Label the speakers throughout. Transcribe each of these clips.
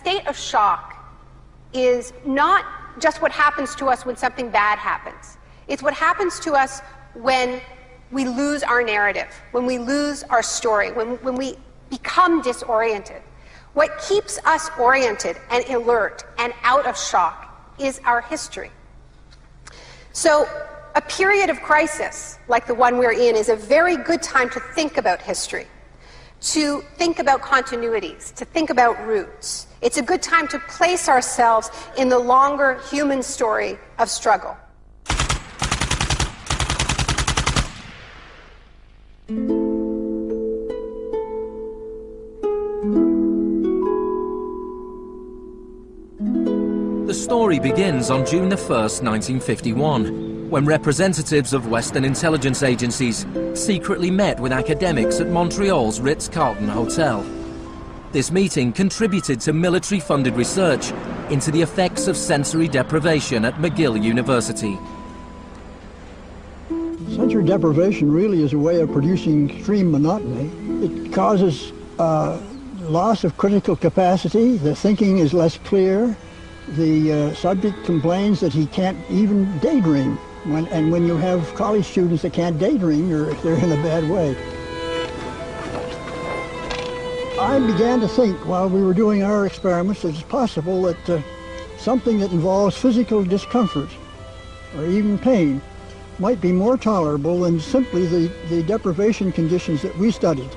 Speaker 1: state of shock is not just what happens to us when something bad happens. It's what happens to us when we lose our narrative, when we lose our story, when we become disoriented. What keeps us oriented and alert and out of shock is our history. So a period of crisis like the one we're in is a very good time to think about history, to think about continuities, to think about roots. It's a good time to place ourselves in the longer human story of struggle.
Speaker 2: The story begins on June the 1st, 1951, when representatives of Western intelligence agencies secretly met with academics at Montreal's Ritz-Carlton Hotel. This meeting contributed to military-funded research into the effects of sensory deprivation at McGill University.
Speaker 3: Sensory deprivation really is a way of producing extreme monotony. It causes loss of critical capacity, the thinking is less clear, the subject complains that he can't even daydream. And when you have college students that can't daydream, they're in a bad way. I began to think while we were doing our experiments that it's possible that something that involves physical discomfort or even pain might be more tolerable than simply the deprivation conditions that we studied.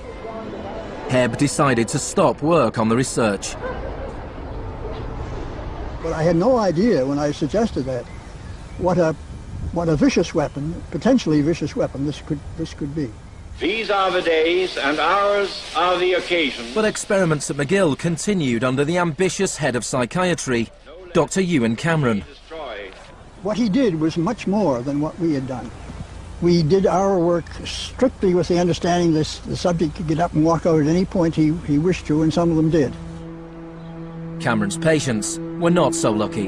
Speaker 2: Hebb decided to stop work on the research.
Speaker 3: But I had no idea when I suggested that what a vicious weapon, potentially vicious weapon, this could be.
Speaker 4: These are the days and ours are the occasions.
Speaker 2: But experiments at McGill continued under the ambitious head of psychiatry, Dr. Ewan Cameron.
Speaker 3: What he did was much more than what we had done. We did our work strictly with the understanding that the subject could get up and walk out at any point he wished to, and some of them did.
Speaker 2: Cameron's patients were not so lucky.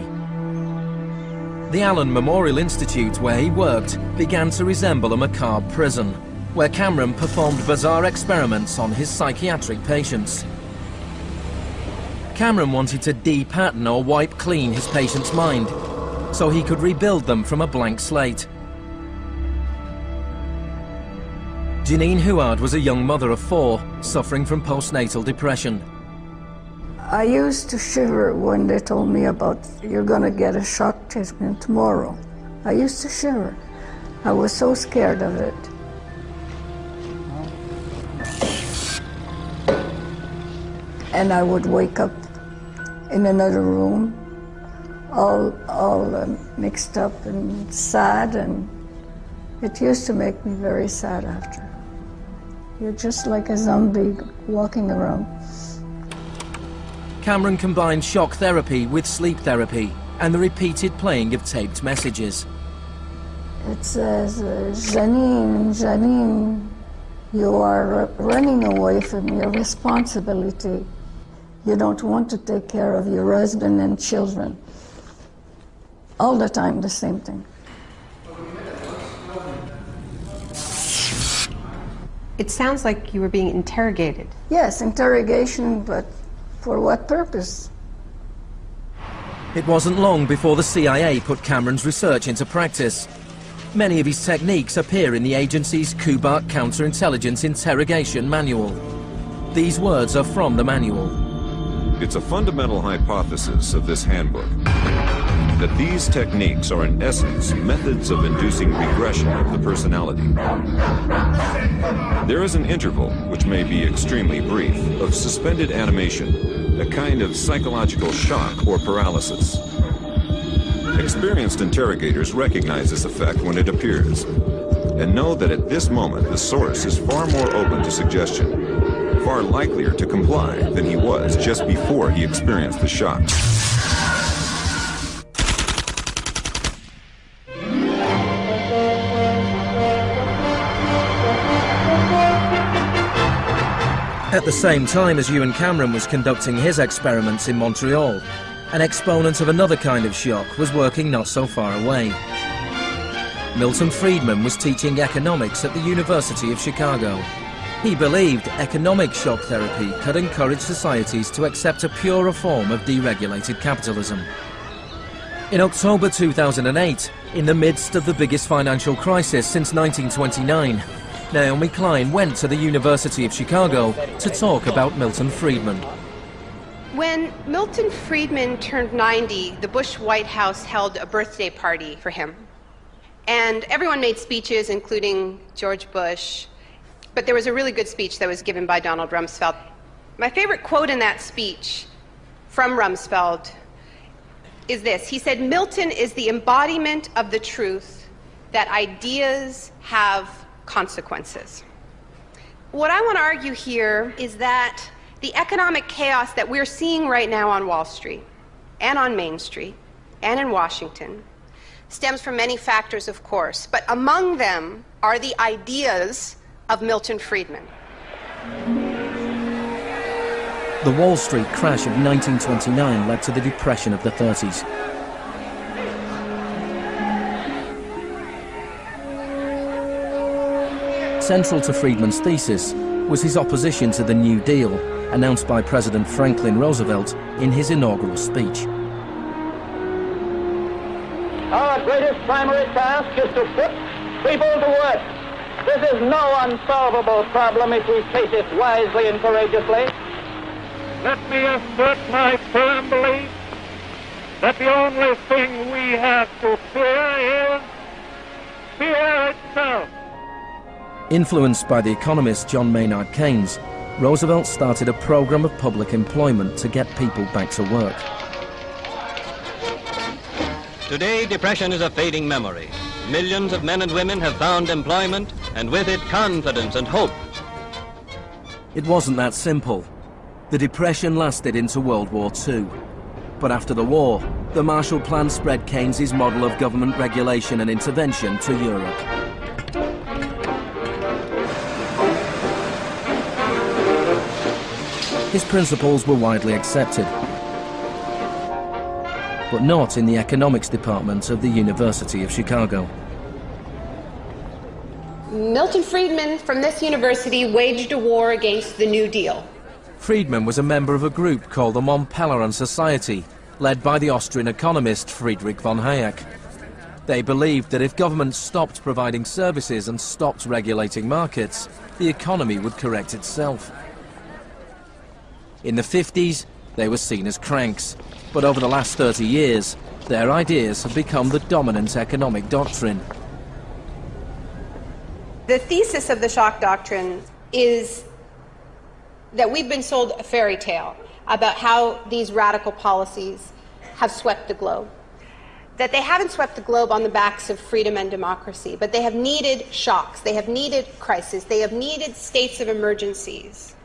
Speaker 2: The Allen Memorial Institute, where he worked, began to resemble a macabre prison, where Cameron performed bizarre experiments on his psychiatric patients. Cameron wanted to de-pattern or wipe clean his patient's mind, so he could rebuild them from a blank slate. Janine Huard was a young mother of 4, suffering from postnatal depression.
Speaker 5: I used to shiver when they told me about, you're going to get a shock treatment tomorrow. I used to shiver. I was so scared of it. And I would wake up in another room, all mixed up and sad, and it used to make me very sad after. You're just like a zombie walking around.
Speaker 2: Cameron combined shock therapy with sleep therapy and the repeated playing of taped messages.
Speaker 5: It says, Janine, Janine, you are running away from your responsibility. You don't want to take care of your husband and children. All the time, the same thing.
Speaker 1: It sounds like you were being interrogated.
Speaker 5: Yes, interrogation, but for what purpose?
Speaker 2: It wasn't long before the CIA put Cameron's research into practice. Many of his techniques appear in the agency's Kubark Counterintelligence Interrogation Manual. These words are from the manual.
Speaker 6: It's a fundamental hypothesis of this handbook that these techniques are in essence methods of inducing regression of the personality. There is an interval, which may be extremely brief, of suspended animation, a kind of psychological shock or paralysis. Experienced interrogators recognize this effect when it appears, and know that at this moment the source is far more open to suggestion, far likelier to comply than he was just before he experienced the shock.
Speaker 2: At the same time as Ewan Cameron was conducting his experiments in Montreal, an exponent of another kind of shock was working not so far away. Milton Friedman was teaching economics at the University of Chicago. He believed economic shock therapy could encourage societies to accept a purer form of deregulated capitalism. In October 2008, in the midst of the biggest financial crisis since 1929, Naomi Klein went to the University of Chicago to talk about Milton Friedman.
Speaker 1: When Milton Friedman turned 90, the Bush White House held a birthday party for him. And everyone made speeches, including George Bush. But there was a really good speech that was given by Donald Rumsfeld. My favorite quote in that speech from Rumsfeld is this. He said, "Milton is the embodiment of the truth that ideas have consequences." What I want to argue here is that the economic chaos that we're seeing right now on Wall Street and on Main Street and in Washington stems from many factors, of course, but among them are the ideas of Milton Friedman.
Speaker 2: The Wall Street crash of 1929 led to the Depression of the 30s. Central to Friedman's thesis was his opposition to the New Deal, announced by President Franklin Roosevelt in his inaugural speech.
Speaker 4: Our greatest primary task is to put people to work. This is no unsolvable problem if we face it wisely and courageously.
Speaker 7: Let me assert my firm belief that the only thing we have to fear is fear itself.
Speaker 2: Influenced by the economist John Maynard Keynes, Roosevelt started a program of public employment to get people back to work.
Speaker 8: Today, depression is a fading memory. Millions of men and women have found employment, and with it confidence and hope.
Speaker 2: It wasn't that simple. The Depression lasted into World War II. But after the war, the Marshall Plan spread Keynes's model of government regulation and intervention to Europe. His principles were widely accepted, but not in the economics department of the University of Chicago.
Speaker 1: Milton Friedman from this university waged a war against the New Deal.
Speaker 2: Friedman was a member of a group called the Montpellier Society, led by the Austrian economist Friedrich von Hayek. They believed that if governments stopped providing services and stopped regulating markets, the economy would correct itself. In the 50s, they were seen as cranks, but over the last 30 years, their ideas have become the dominant economic doctrine.
Speaker 1: The thesis of the shock doctrine is that we've been sold a fairy tale about how these radical policies have swept the globe. That they haven't swept the globe on the backs of freedom and democracy, but they have needed shocks, they have needed crises, they have needed states of emergencies.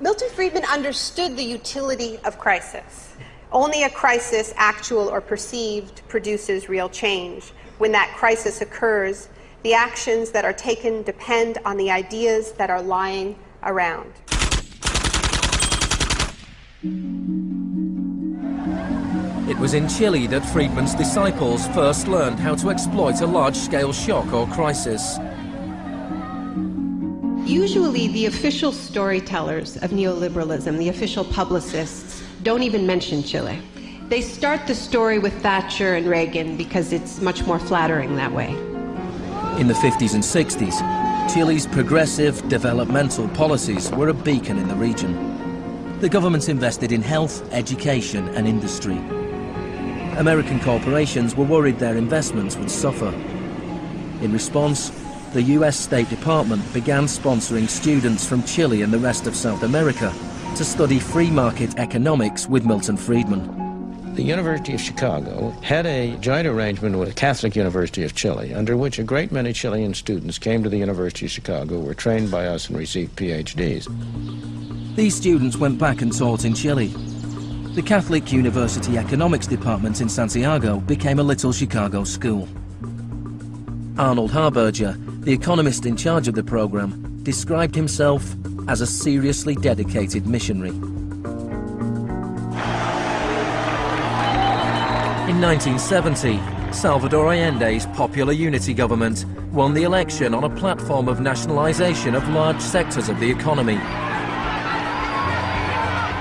Speaker 1: Milton Friedman understood the utility of crisis. Only a crisis, actual or perceived, produces real change. When that crisis occurs, the actions that are taken depend on the ideas that are lying around.
Speaker 2: It was in Chile that Friedman's disciples first learned how to exploit a large-scale shock or crisis.
Speaker 1: Usually the official storytellers of neoliberalism, the official publicists, don't even mention Chile. They start the story with Thatcher and Reagan because it's much more flattering that way.
Speaker 2: In the 50s and 60s, Chile's progressive developmental policies were a beacon in the region. The government invested in health, education and industry. American corporations were worried their investments would suffer. In response, the US State Department began sponsoring students from Chile and the rest of South America to study free market economics with Milton Friedman.
Speaker 9: The University of Chicago had a joint arrangement with the Catholic University of Chile, under which a great many Chilean students came to the University of Chicago, were trained by us and received PhDs.
Speaker 2: These students went back and taught in Chile. The Catholic University Economics Department in Santiago became a little Chicago school. Arnold Harberger, the economist in charge of the program, described himself as a seriously dedicated missionary. In 1970, Salvador Allende's Popular Unity government won the election on a platform of nationalization of large sectors of the economy.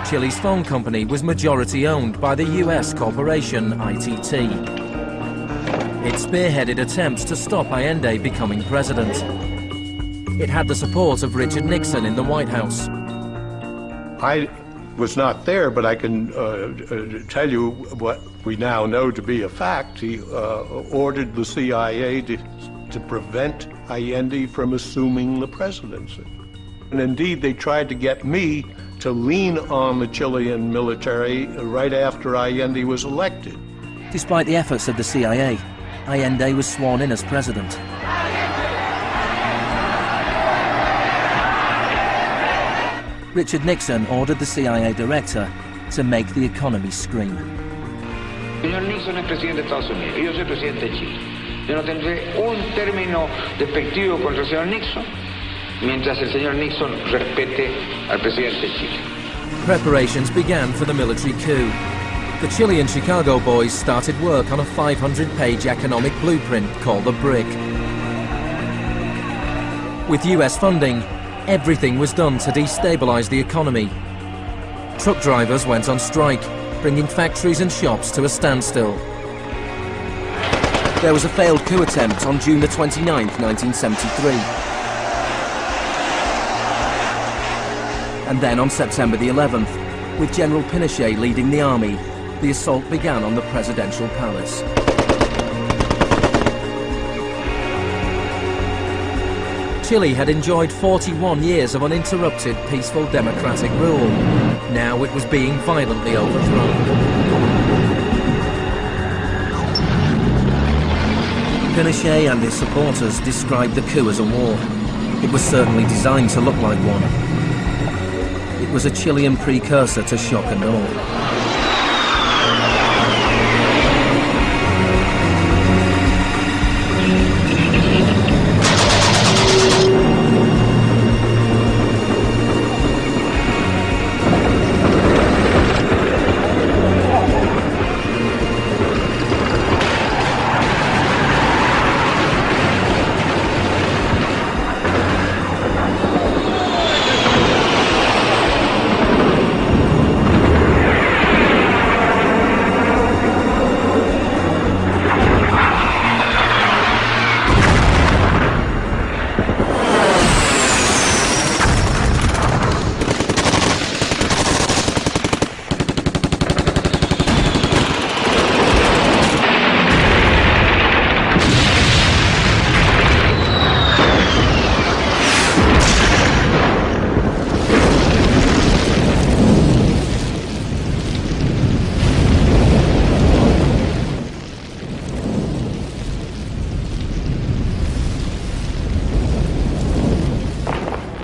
Speaker 2: Chile's phone company was majority owned by the US corporation ITT. It spearheaded attempts to stop Allende becoming president. It had the support of Richard Nixon in the White House.
Speaker 10: I was not there, but I can tell you what we now know to be a fact. He ordered the CIA to prevent Allende from assuming the presidency. And indeed, they tried to get me to lean on the Chilean military right after Allende was elected.
Speaker 2: Despite the efforts of the CIA, Allende was sworn in as president. Richard Nixon ordered the CIA director to make the economy scream.
Speaker 11: Señor Nixon es presidente de Estados Unidos y yo soy presidente de Chile. Yo no tendré un término despectivo contra el señor Nixon mientras el señor Nixon respete al presidente de Chile.
Speaker 2: Preparations began for the military coup. The Chilean Chicago boys started work on a 500-page economic blueprint called the BRIC. With US funding, everything was done to destabilize the economy. Truck drivers went on strike, bringing factories and shops to a standstill. There was a failed coup attempt on June the 29th, 1973. And then on September the 11th, with General Pinochet leading the army, the assault began on the presidential palace. Chile had enjoyed 41 years of uninterrupted, peaceful democratic rule. Now it was being violently overthrown. Pinochet and his supporters described the coup as a war. It was certainly designed to look like one. It was a Chilean precursor to shock and awe.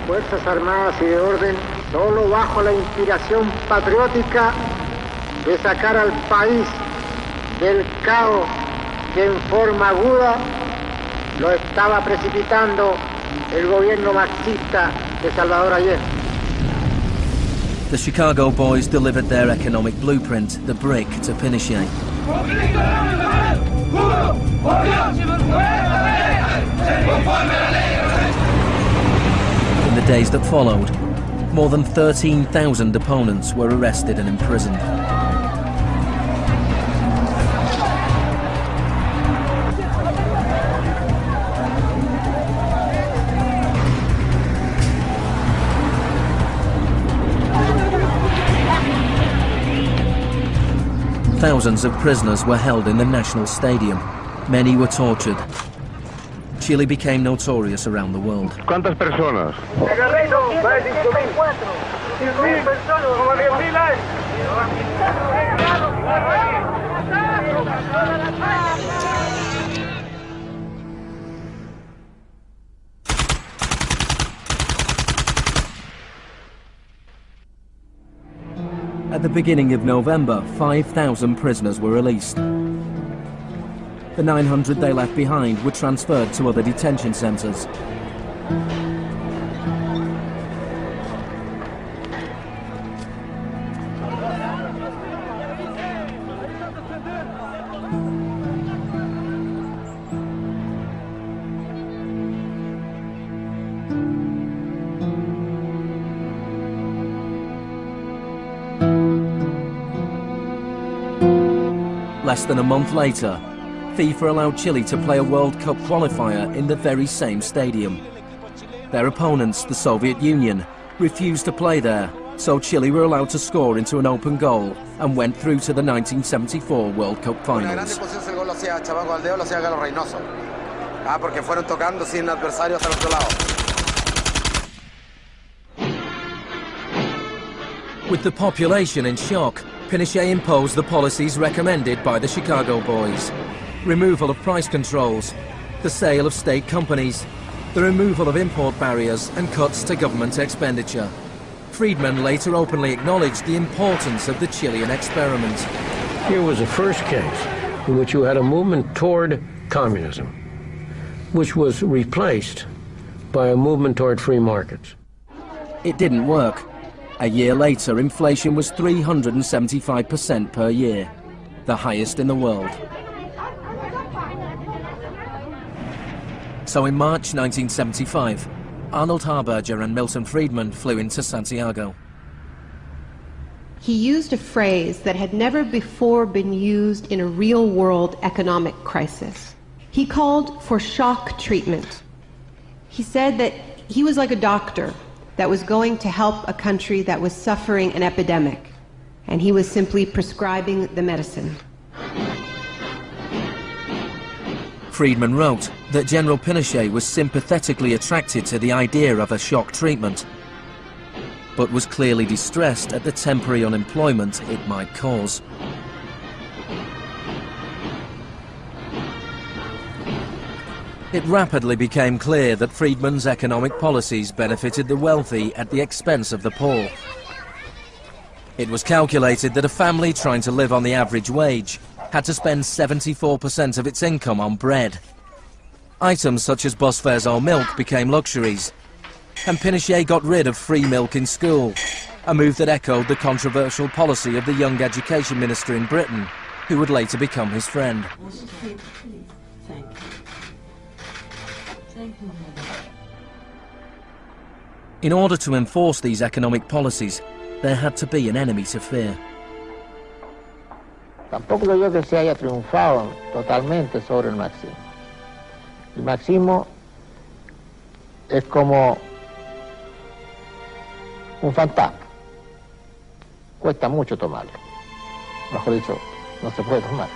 Speaker 12: Fuerzas Armadas y de Orden, solo bajo la inspiración patriótica de sacar al país del caos que en forma aguda lo estaba precipitando el gobierno marxista de Salvador Allende.
Speaker 2: The Chicago boys delivered their economic blueprint, the BRIC, to Pinochet. In the days that followed, more than 13,000 opponents were arrested and imprisoned. Thousands of prisoners were held in the National Stadium. Many were tortured. Chile became notorious around the world.
Speaker 13: ¿Cuántas personas?
Speaker 2: At the beginning of November, 5,000 prisoners were released. The 900 they left behind were transferred to other detention centres. Less than a month later, FIFA allowed Chile to play a World Cup qualifier in the very same stadium. Their opponents, the Soviet Union, refused to play there, so Chile were allowed to score into an open goal and went through to the 1974 World Cup finals. With the population in shock, Pinochet imposed the policies recommended by the Chicago Boys. Removal of price controls, the sale of state companies, the removal of import barriers and cuts to government expenditure. Friedman later openly acknowledged the importance of the Chilean experiment.
Speaker 9: Here was the first case in which you had a movement toward communism, which was replaced by a movement toward free markets.
Speaker 2: It didn't work. A year later, inflation was 375% per year, the highest in the world. So in March 1975, Arnold Harberger and Milton Friedman flew into Santiago.
Speaker 1: He used a phrase that had never before been used in a real-world economic crisis. He called for shock treatment. He said that he was like a doctor that was going to help a country that was suffering an epidemic, and he was simply prescribing the medicine.
Speaker 2: Friedman wrote that General Pinochet was sympathetically attracted to the idea of a shock treatment, but was clearly distressed at the temporary unemployment it might cause. It rapidly became clear that Friedman's economic policies benefited the wealthy at the expense of the poor. It was calculated that a family trying to live on the average wage had to spend 74% of its income on bread. Items such as bus fares or milk became luxuries, and Pinochet got rid of free milk in school, a move that echoed the controversial policy of the young education minister in Britain, who would later become his friend. In order to enforce these economic policies, there had to be an enemy to fear.
Speaker 12: Tampoco creo yo que se haya triunfado totalmente sobre el marxismo. El marxismo es como un fantasma. Cuesta mucho tomarlo. Mejor dicho, no se puede tomar.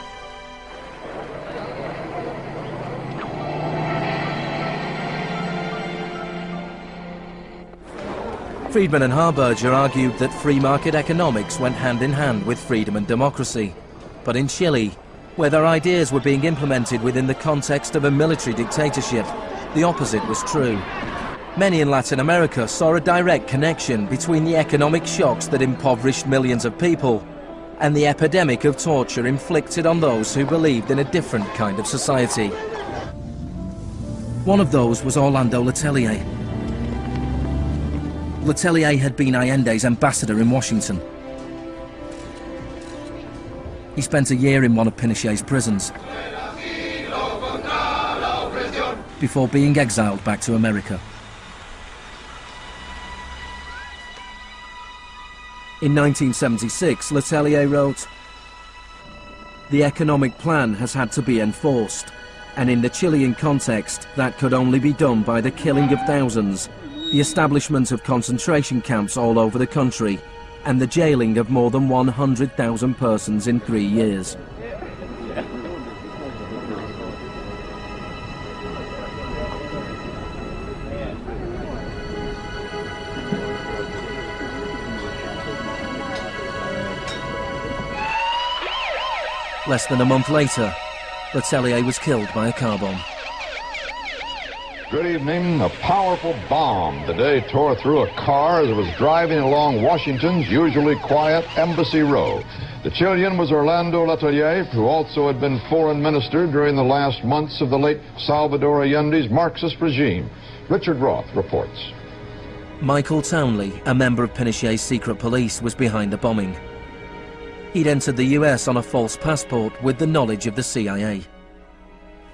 Speaker 2: Friedman and Harberger argued that free market economics went hand in hand with freedom and democracy. But in Chile, where their ideas were being implemented within the context of a military dictatorship, the opposite was true. Many in Latin America saw a direct connection between the economic shocks that impoverished millions of people and the epidemic of torture inflicted on those who believed in a different kind of society. One of those was Orlando Letelier. Letelier had been Allende's ambassador in Washington. He spent a year in one of Pinochet's prisons before being exiled back to America. In 1976, Letelier wrote, "The economic plan has had to be enforced, and in the Chilean context, that could only be done by the killing of thousands, the establishment of concentration camps all over the country, and the jailing of more than 100,000 persons in 3 years." Less than a month later, Letelier was killed by a car bomb.
Speaker 13: Good evening. A powerful bomb today tore through a car as it was driving along Washington's usually quiet Embassy Row. The Chilean was Orlando Letelier, who also had been foreign minister during the last months of the late Salvador Allende's Marxist regime. Richard Roth reports.
Speaker 2: Michael Townley, a member of Pinochet's secret police, was behind the bombing. He'd entered the US on a false passport with the knowledge of the CIA.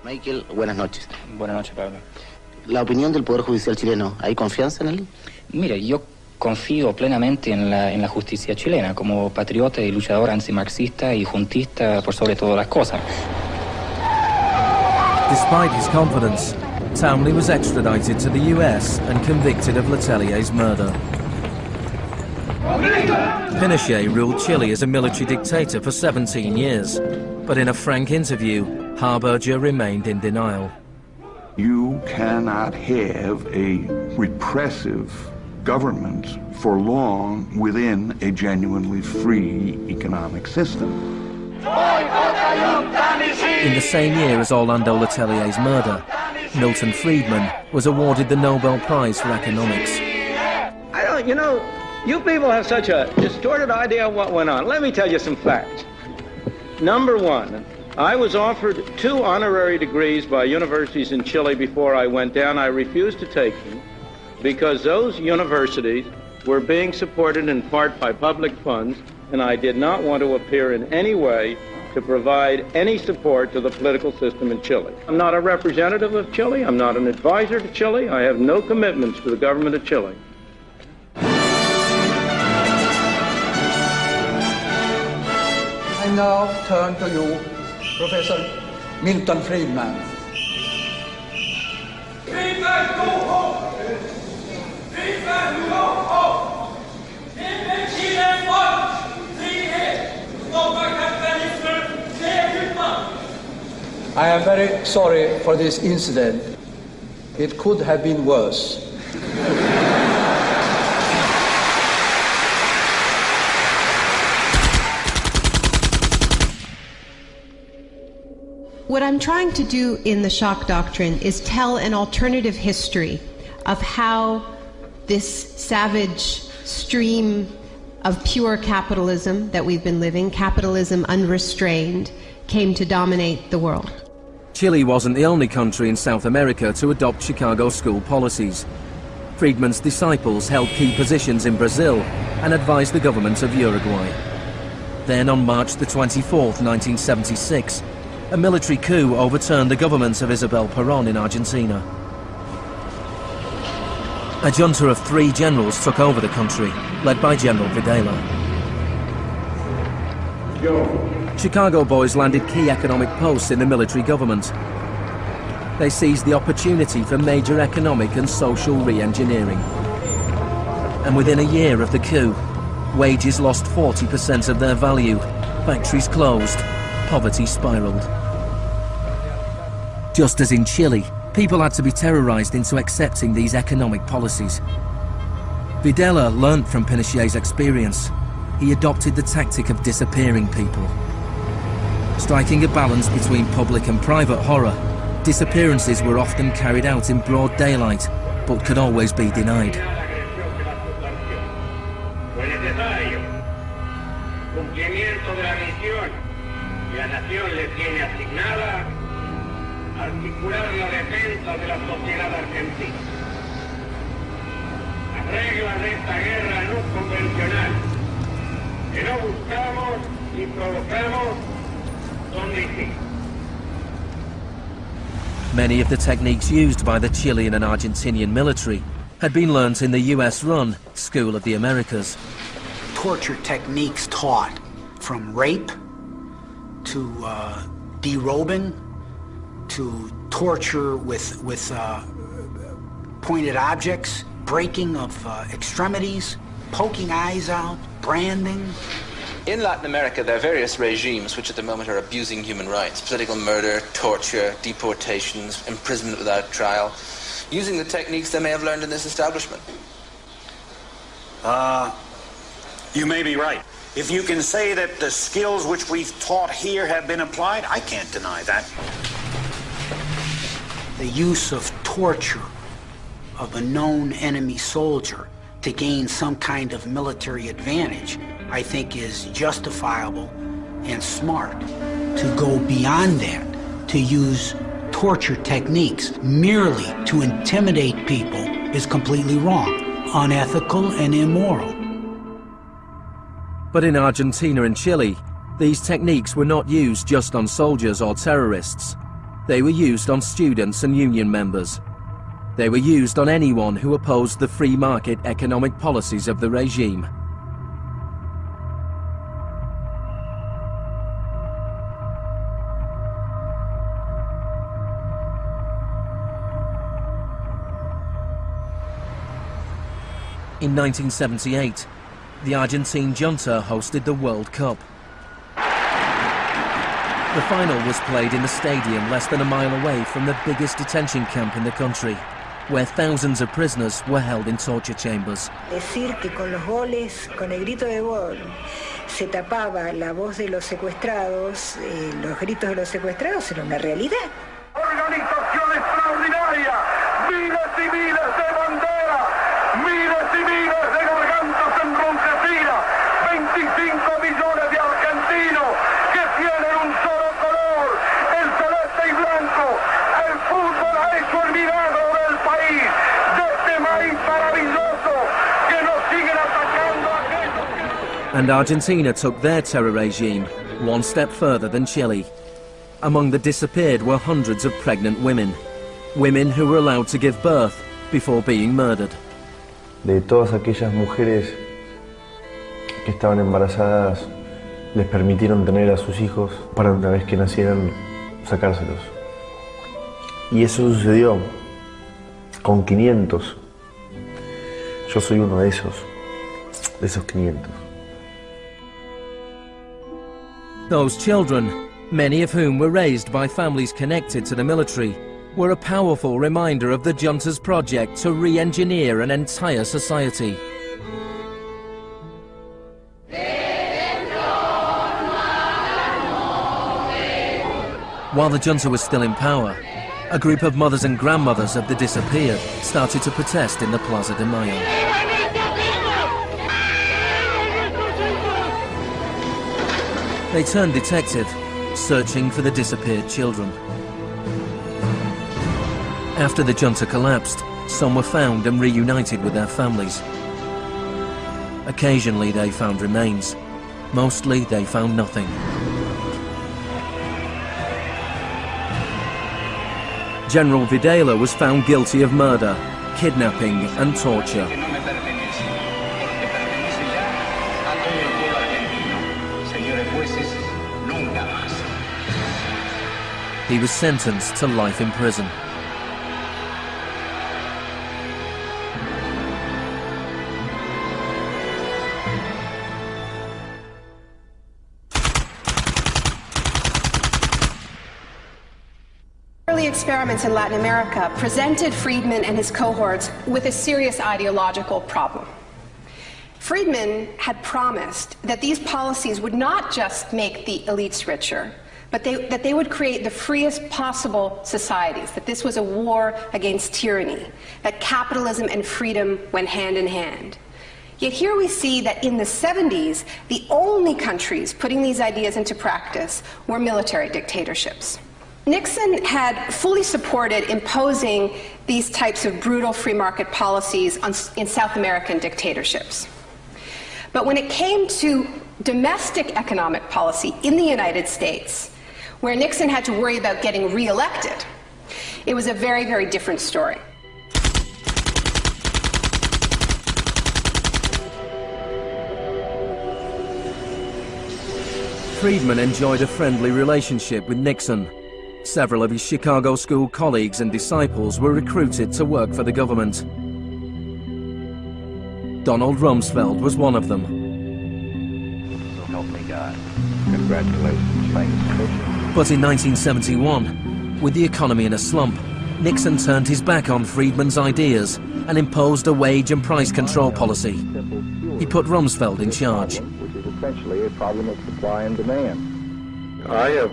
Speaker 14: Michael, buenas noches.
Speaker 15: Buenas noches, Pablo.
Speaker 14: La opinión del Poder Judicial chileno, ¿hay confianza en él?
Speaker 15: Mire, yo confío plenamente en la justicia chilena como patriota y luchador antimarxista y juntista por sobre todas las cosas.
Speaker 2: Despite his confidence, Townley was extradited to the US and convicted of Letelier's murder. Pinochet ruled Chile as a military dictator for 17 years, but in a frank interview, Harberger remained in denial.
Speaker 16: You cannot have a repressive government for long within a genuinely free economic system.
Speaker 2: In the same year as Orlando Letelier's murder, Milton Friedman was awarded the Nobel Prize for Economics.
Speaker 17: You know, you people have such a distorted idea of what went on. Let me tell you some facts. Number one, I was offered 2 honorary degrees by universities in Chile before I went down. I refused to take them because those universities were being supported in part by public funds, and I did not want to appear in any way to provide any support to the political system in Chile. I'm not a representative of Chile. I'm not an advisor to Chile. I have no commitments to the government of Chile.
Speaker 18: I now turn to you, Professor Milton Friedman. I am very sorry for this incident. It could have been worse.
Speaker 19: What I'm trying to do in the shock doctrine is tell an alternative history of how this savage stream of pure capitalism that we've been living, capitalism unrestrained, came to dominate the world.
Speaker 2: Chile wasn't the only country in South America to adopt Chicago school policies. Friedman's disciples held key positions in Brazil and advised the government of Uruguay. Then on March the 24th, 1976, a military coup overturned the government of Isabel Perón in Argentina. A junta of 3 generals took over the country, led by General Videla. Chicago boys landed key economic posts in the military government. They seized the opportunity for major economic and social re-engineering. And within a year of the coup, wages lost 40% of their value, factories closed, poverty spiraled. Just as in Chile, people had to be terrorized into accepting these economic policies. Videla learnt from Pinochet's experience. He adopted the tactic of disappearing people. Striking a balance between public and private horror, disappearances were often carried out in broad daylight, but could always be denied. Many of the techniques used by the Chilean and Argentinian military had been learnt in the US-run School of the Americas.
Speaker 20: Torture techniques taught, from rape to derobing to torture with pointed objects, breaking of extremities, poking eyes out, branding.
Speaker 21: In Latin America, there are various regimes which at the moment are abusing human rights. Political murder, torture, deportations, imprisonment without trial, using the techniques they may have learned in this establishment.
Speaker 22: You may be right. If you can say that the skills which we've taught here have been applied, I can't deny that.
Speaker 20: The use of torture of a known enemy soldier to gain some kind of military advantage, I think is justifiable and smart. To go beyond that, to use torture techniques merely to intimidate people is completely wrong, unethical and immoral.
Speaker 2: But in Argentina and Chile, these techniques were not used just on soldiers or terrorists. They were used on students and union members. They were used on anyone who opposed the free market economic policies of the regime. In 1978, the Argentine junta hosted the World Cup. The final was played in the stadium less than a mile away from the biggest detention camp in the country, where thousands of prisoners were held in torture chambers.
Speaker 3: Decir que con los goles, con el grito de gol, se tapaba la voz de los secuestrados, los gritos de los secuestrados era una realidad.
Speaker 5: Organización extraordinaria, miles y miles de banderas, miles y miles de gargantas enronquecidas, 25 millones de argentinos que tienen un solo color, el celeste y blanco. El fútbol ha hecho el milagro del país, de este país maravilloso que nos siguen atacando a aquellos.
Speaker 2: And Argentina took their terror regime one step further than Chile. Among the disappeared were hundreds of pregnant women, women who were allowed to give birth before being murdered.
Speaker 23: De todas aquellas mujeres que estaban embarazadas, les permitieron tener a sus hijos para una vez que nacieran sacárselos. Y eso sucedió con 500. Yo soy uno de esos 500.
Speaker 2: Those children, many of whom were raised by families connected to the military, were a powerful reminder of the junta's project to re-engineer an entire society. While the junta was still in power, a group of mothers and grandmothers of the disappeared started to protest in the Plaza de Mayo. They turned detective, searching for the disappeared children. After the junta collapsed, some were found and reunited with their families. Occasionally they found remains. Mostly they found nothing. General Videla was found guilty of murder, kidnapping and torture. He was sentenced to life in prison.
Speaker 1: Early experiments in Latin America presented Friedman and his cohorts with a serious ideological problem. Friedman had promised that these policies would not just make the elites richer, but that they would create the freest possible societies, that this was a war against tyranny, that capitalism and freedom went hand in hand. Yet here we see that in the 70s, the only countries putting these ideas into practice were military dictatorships. Nixon had fully supported imposing these types of brutal free market policies in South American dictatorships. But when it came to domestic economic policy in the United States, where Nixon had to worry about getting re-elected, it was a very, very different story.
Speaker 2: Friedman enjoyed a friendly relationship with Nixon. Several of his Chicago school colleagues and disciples were recruited to work for the government. Donald Rumsfeld was one of them.
Speaker 23: So help me God. Congratulations. Thanks.
Speaker 2: But in 1971, with the economy in a slump, Nixon turned his back on Friedman's ideas and imposed a wage and price control policy. He put Rumsfeld in charge.
Speaker 23: Which is essentially a problem of supply and demand.
Speaker 24: I have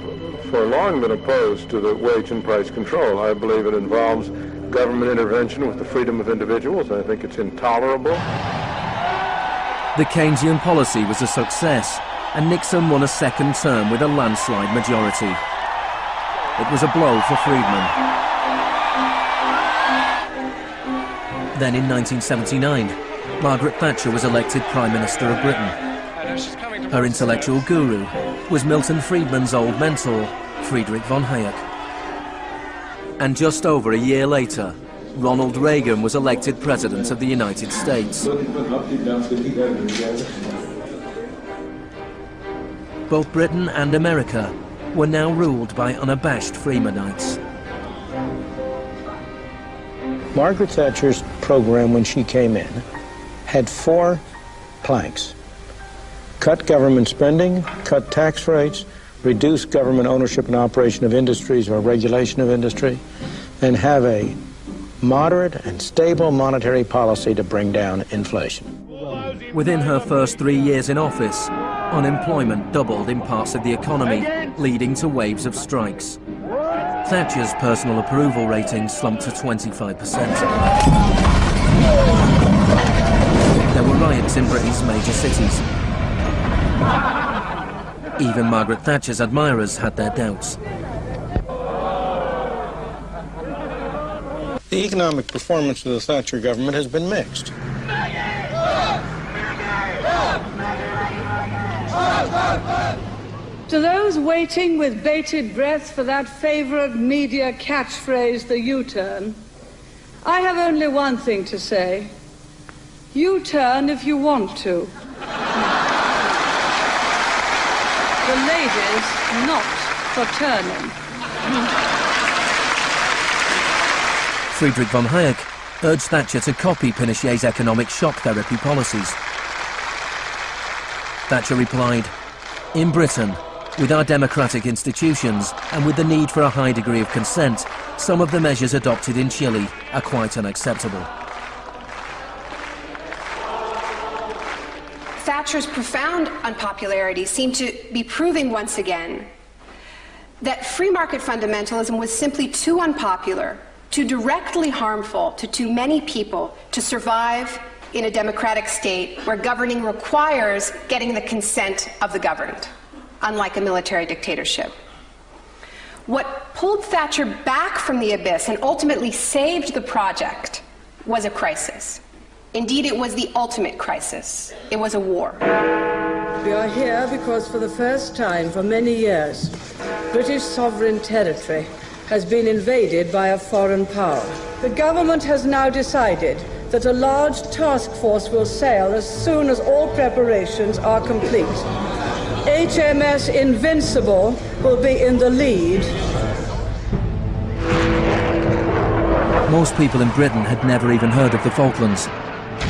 Speaker 24: for long been opposed to the wage and price control. I believe it involves government intervention with the freedom of individuals. I think it's intolerable.
Speaker 2: The Keynesian policy was a success, and Nixon won a second term with a landslide majority. It was a blow for Friedman. Then in 1979, Margaret Thatcher was elected Prime Minister of Britain. Her intellectual guru was Milton Friedman's old mentor, Friedrich von Hayek. And just over a year later, Ronald Reagan was elected President of the United States. Both Britain and America were now ruled by unabashed Freemanites.
Speaker 17: Margaret Thatcher's program when she came in had 4 planks. Cut government spending, cut tax rates, reduce government ownership and operation of industries or regulation of industry, and have a moderate and stable monetary policy to bring down inflation.
Speaker 2: Within her first 3 years in office, unemployment doubled in parts of the economy, leading to waves of strikes. Thatcher's personal approval rating slumped to 25%. There were riots in Britain's major cities. Even Margaret Thatcher's admirers had their doubts.
Speaker 17: The economic performance of the Thatcher government has been mixed.
Speaker 4: To those waiting with bated breath for that favorite media catchphrase, the U-turn, I have only one thing to say. U-turn if you want to. The ladies not for turning.
Speaker 2: Friedrich von Hayek urged Thatcher to copy Pinochet's economic shock therapy policies. Thatcher replied, "In Britain, with our democratic institutions and with the need for a high degree of consent, some of the measures adopted in Chile are quite unacceptable."
Speaker 1: Thatcher's profound unpopularity seemed to be proving once again that free market fundamentalism was simply too unpopular, too directly harmful to too many people to survive in a democratic state where governing requires getting the consent of the governed, unlike a military dictatorship. What pulled Thatcher back from the abyss and ultimately saved the project was a crisis. Indeed, it was the ultimate crisis. It was a war.
Speaker 4: We are here because for the first time for many years, British sovereign territory has been invaded by a foreign power. The government has now decided that a large task force will sail as soon as all preparations are complete. HMS Invincible will be in the lead.
Speaker 2: Most people in Britain had never even heard of the Falklands.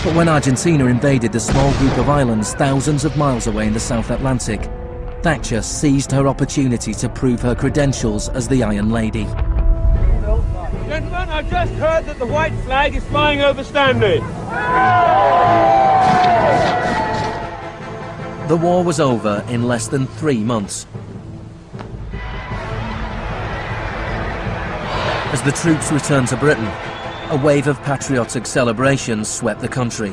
Speaker 2: But when Argentina invaded the small group of islands thousands of miles away in the South Atlantic, Thatcher seized her opportunity to prove her credentials as the Iron Lady.
Speaker 6: Gentlemen, I've just heard that the white flag is flying over Stanley.
Speaker 2: The war was over in less than 3 months. As the troops returned to Britain, a wave of patriotic celebrations swept the country.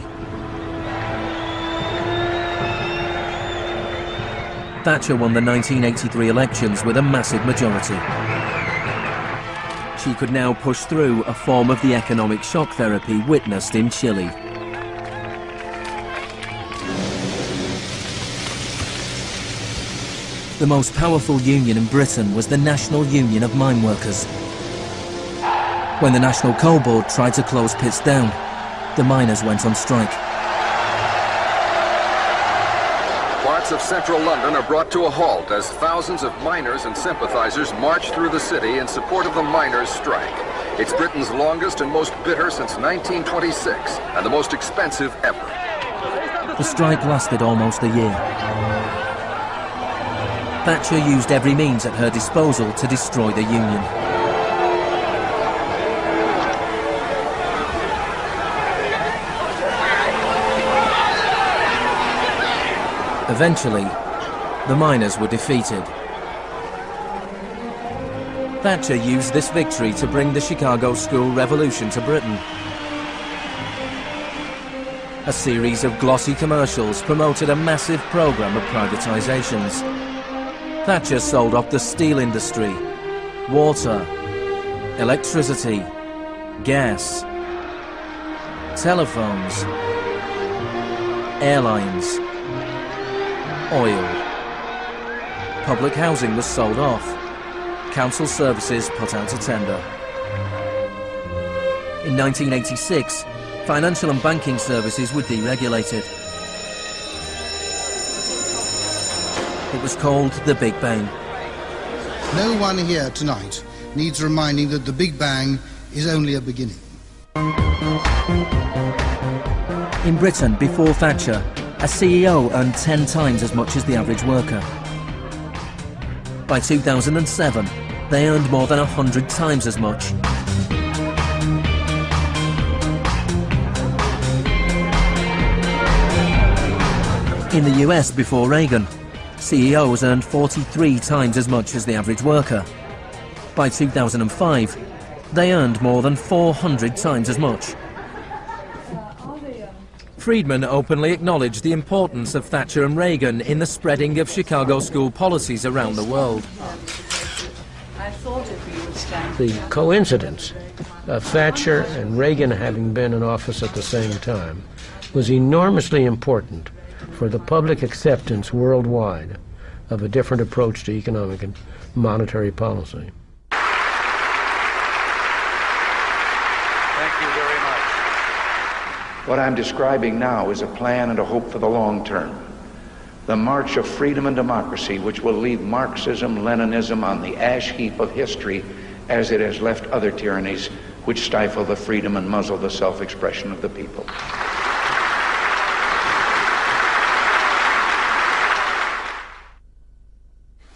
Speaker 2: Thatcher won the 1983 elections with a massive majority. She could now push through a form of the economic shock therapy witnessed in Chile. The most powerful union in Britain was the National Union of Mine Workers. When the National Coal Board tried to close pits down, the miners went on strike.
Speaker 7: Parts of central London are brought to a halt as thousands of miners and sympathizers march through the city in support of the miners' strike. It's Britain's longest and most bitter since 1926, and the most expensive ever.
Speaker 2: The strike lasted almost a year. Thatcher used every means at her disposal to destroy the union. Eventually, the miners were defeated. Thatcher used this victory to bring the Chicago School Revolution to Britain. A series of glossy commercials promoted a massive program of privatizations. Thatcher sold off the steel industry, water, electricity, gas, telephones, airlines, oil. Public housing was sold off. Council services put out to tender. In 1986, financial and banking services were deregulated. It was called the Big Bang.
Speaker 8: No one here tonight needs reminding that the Big Bang is only a beginning.
Speaker 2: In Britain, before Thatcher, a CEO earned 10 times as much as the average worker. By 2007, they earned more than 100 times as much. In the US before Reagan, CEOs earned 43 times as much as the average worker. By 2005, they earned more than 400 times as much. Friedman openly acknowledged the importance of Thatcher and Reagan in the spreading of Chicago school policies around the world.
Speaker 9: The coincidence of Thatcher and Reagan having been in office at the same time was enormously important for the public acceptance worldwide of a different approach to economic and monetary policy.
Speaker 10: Thank you very much. What I'm describing now is a plan and a hope for the long term. The march of freedom and democracy, which will leave Marxism, Leninism on the ash heap of history as it has left other tyrannies which stifle the freedom and muzzle the self-expression of the people.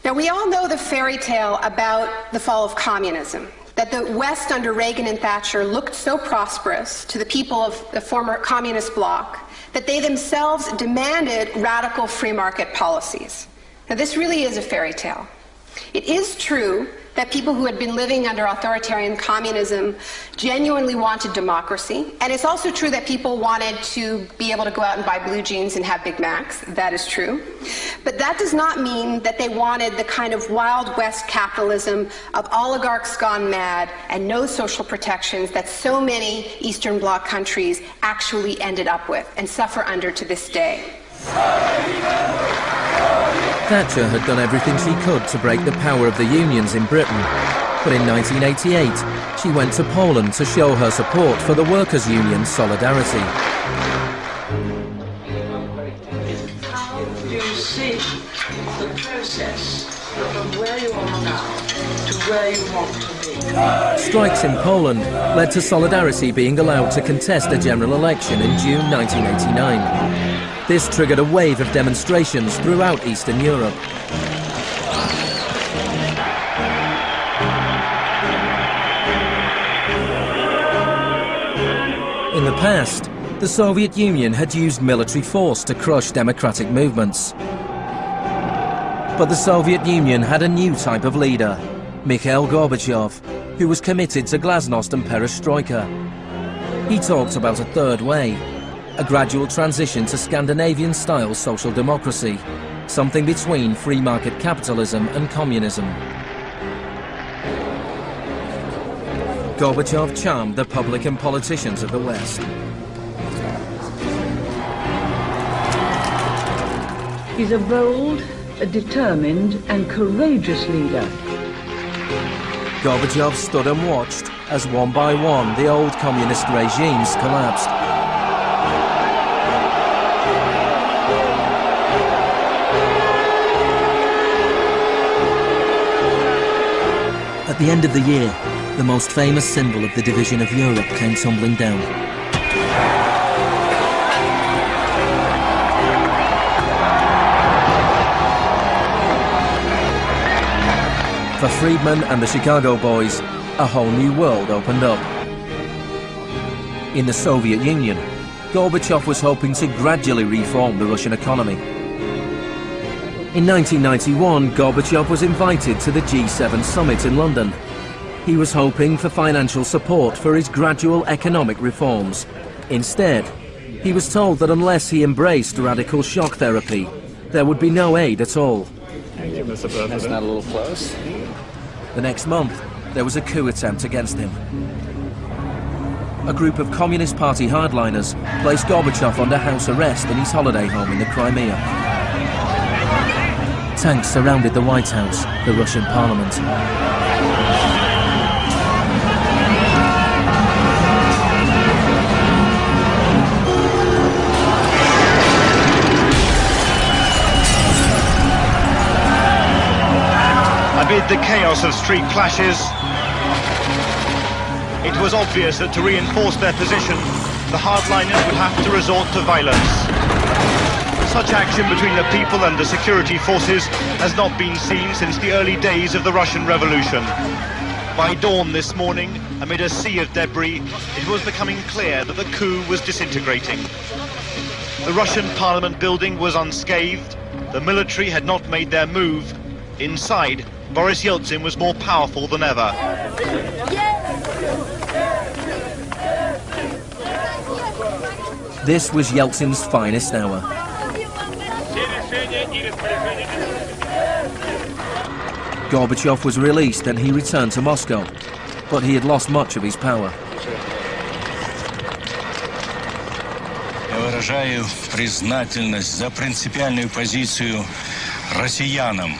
Speaker 1: Now, we all know the fairy tale about the fall of communism, that the West under Reagan and Thatcher looked so prosperous to the people of the former communist bloc that they themselves demanded radical free market policies. Now, this really is a fairy tale. It is true that people who had been living under authoritarian communism genuinely wanted democracy, and it's also true that people wanted to be able to go out and buy blue jeans and have Big Macs. That is true. But that does not mean that they wanted the kind of Wild West capitalism of oligarchs gone mad and no social protections that so many Eastern Bloc countries actually ended up with and suffer under to this day.
Speaker 2: Thatcher had done everything she could to break the power of the unions in Britain, but in 1988 she went to Poland to show her support for the workers' union Solidarity.
Speaker 4: How do you see the process from where you are now to where you want to be?
Speaker 2: Strikes in Poland led to Solidarity being allowed to contest a general election in June 1989. This triggered a wave of demonstrations throughout Eastern Europe. In the past, the Soviet Union had used military force to crush democratic movements. But the Soviet Union had a new type of leader, Mikhail Gorbachev, who was committed to glasnost and perestroika. He talked about a third way, a gradual transition to Scandinavian-style social democracy, something between free market capitalism and communism. Gorbachev charmed the public and politicians of the West.
Speaker 4: He's a bold, a determined and courageous leader.
Speaker 2: Gorbachev stood and watched as one by one the old communist regimes collapsed. At the end of the year, the most famous symbol of the division of Europe came tumbling down. For Friedman and the Chicago boys, a whole new world opened up. In the Soviet Union, Gorbachev was hoping to gradually reform the Russian economy. In 1991, Gorbachev was invited to the G7 summit in London. He was hoping for financial support for his gradual economic reforms. Instead, he was told that unless he embraced radical shock therapy, there would be no aid at all.
Speaker 21: Thank you, Mr. President. That's not a little close.
Speaker 2: The next month, there was a coup attempt against him. A group of Communist Party hardliners placed Gorbachev under house arrest in his holiday home in the Crimea. Tanks surrounded the White House, the Russian parliament.
Speaker 11: Amid the chaos of street clashes, it was obvious that to reinforce their position, the hardliners would have to resort to violence. Such action between the people and the security forces has not been seen since the early days of the Russian Revolution. By dawn this morning, amid a sea of debris, it was becoming clear that the coup was disintegrating. The Russian parliament building was unscathed. The military had not made their move. Inside, Boris Yeltsin was more powerful than ever.
Speaker 2: This was Yeltsin's finest hour. Gorbachev was released and he returned to Moscow, but he had lost much of his power.
Speaker 12: Я выражаю признательность за принципиальную позицию россиянам,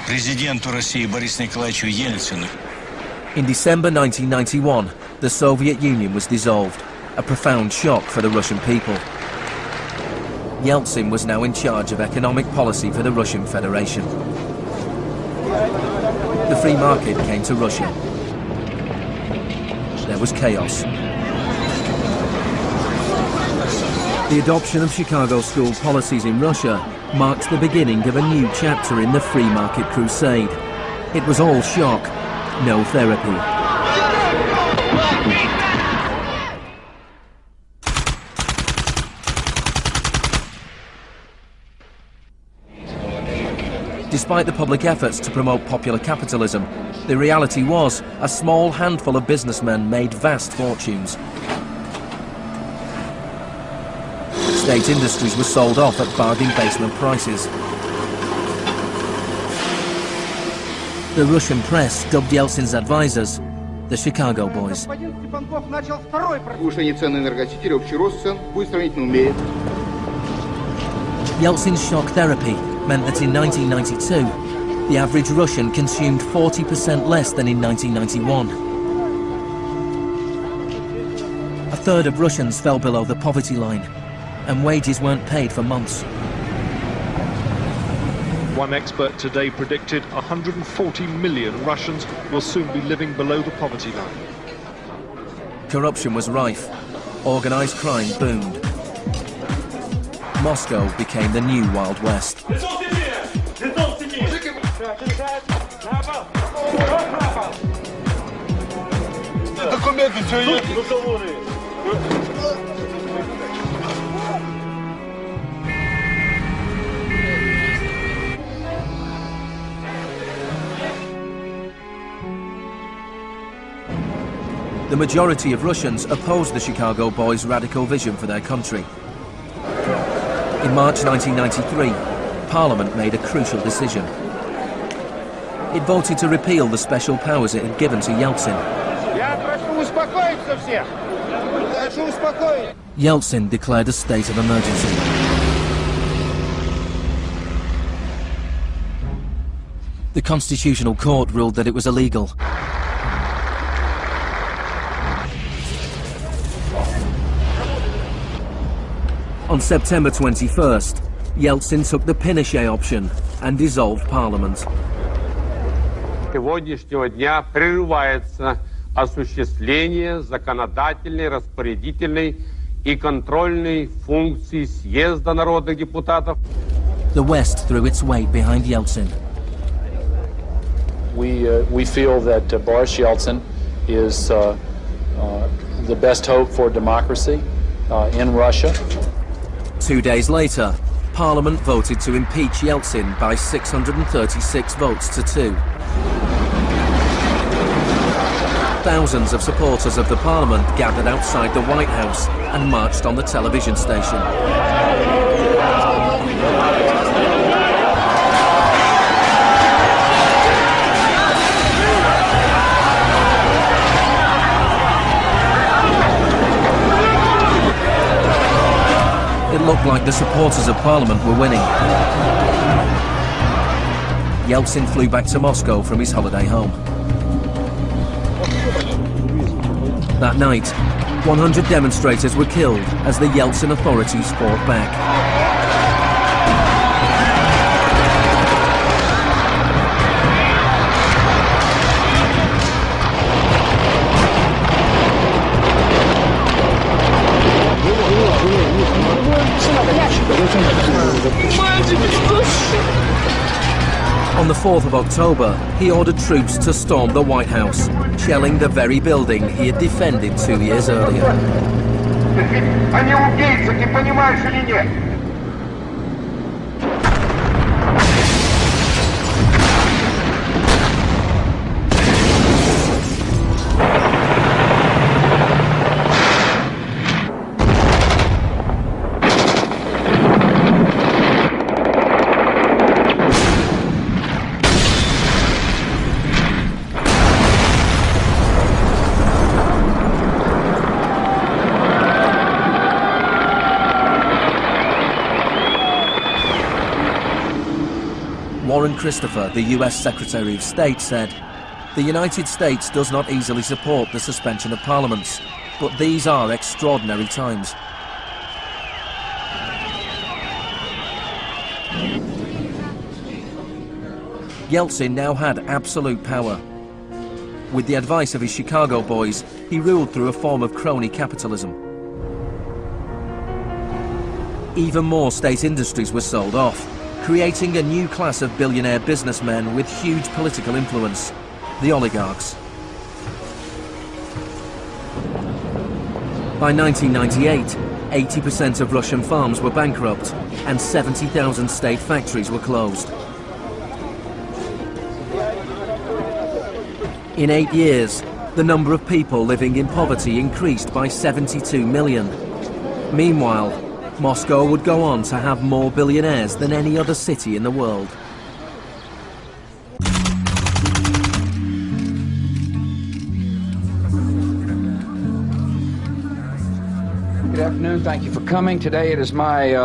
Speaker 12: президенту России Борису Николаевичу Ельцину.
Speaker 2: In December 1991, the Soviet Union was dissolved, a profound shock for the Russian people. Yeltsin was now in charge of economic policy for the Russian Federation. The free market came to Russia. There was chaos. The adoption of Chicago school policies in Russia marked the beginning of a new chapter in the free market crusade. It was all shock, no therapy. Despite the public efforts to promote popular capitalism, the reality was a small handful of businessmen made vast fortunes. State industries were sold off at bargain basement prices. The Russian press dubbed Yeltsin's advisors the Chicago Boys. Yeltsin's shock therapy meant that in 1992, the average Russian consumed 40% less than in 1991. A third of Russians fell below the poverty line, and wages weren't paid for months.
Speaker 13: One expert today predicted 140 million Russians will soon be living below the poverty line.
Speaker 2: Corruption was rife. Organised crime boomed. Moscow became the new Wild West. The majority of Russians opposed the Chicago Boys' radical vision for their country. In March 1993, Parliament made a crucial decision. It voted to repeal the special powers it had given to Yeltsin. Yeltsin declared a state of emergency. The Constitutional Court ruled that it was illegal. On September 21st, Yeltsin took the Pinochet option and dissolved Parliament.
Speaker 14: Сегодняшнего дня прерывается осуществление законодательной, распорядительной и контрольной функций съезда народных депутатов.
Speaker 2: The West threw its weight behind Yeltsin.
Speaker 18: We feel that Boris Yeltsin is the best hope for democracy in Russia.
Speaker 2: 2 days later, Parliament voted to impeach Yeltsin by 636 votes to 2. Thousands of supporters of the Parliament gathered outside the White House and marched on the television station. It looked like the supporters of Parliament were winning. Yeltsin flew back to Moscow from his holiday home. That night, 100 demonstrators were killed as the Yeltsin authorities fought back. On the 4th of October, he ordered troops to storm the White House, shelling the very building he had defended 2 years earlier.
Speaker 5: Они убийцы, ты понимаешь или нет?
Speaker 2: Warren Christopher, the US Secretary of State, said, "The United States does not easily support the suspension of parliaments, but these are extraordinary times." Yeltsin now had absolute power. With the advice of his Chicago boys, he ruled through a form of crony capitalism. Even more state industries were sold off, creating a new class of billionaire businessmen with huge political influence, the oligarchs. By 1998, 80% of Russian farms were bankrupt and 70,000 state factories were closed. In 8 years, the number of people living in poverty increased by 72 million. Meanwhile, Moscow would go on to have more billionaires than any other city in the world.
Speaker 15: Good afternoon, thank you for coming. Today it is my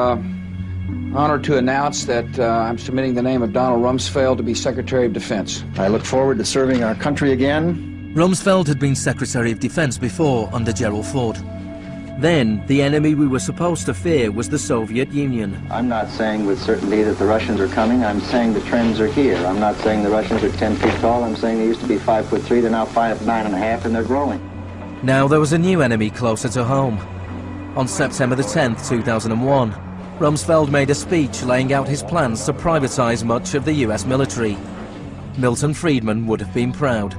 Speaker 15: honor to announce that I'm submitting the name of Donald Rumsfeld to be Secretary of Defense.
Speaker 16: I look forward to serving our country again.
Speaker 2: Rumsfeld had been Secretary of Defense before under Gerald Ford. Then, the enemy we were supposed to fear was the Soviet Union.
Speaker 16: I'm not saying with certainty that the Russians are coming. I'm saying the trends are here. I'm not saying the Russians are 10 feet tall. I'm saying they used to be 5'3", they're now 5'9.5", and they're growing.
Speaker 2: Now there was a new enemy closer to home. On September the 10th, 2001, Rumsfeld made a speech laying out his plans to privatize much of the US military. Milton Friedman would have been proud.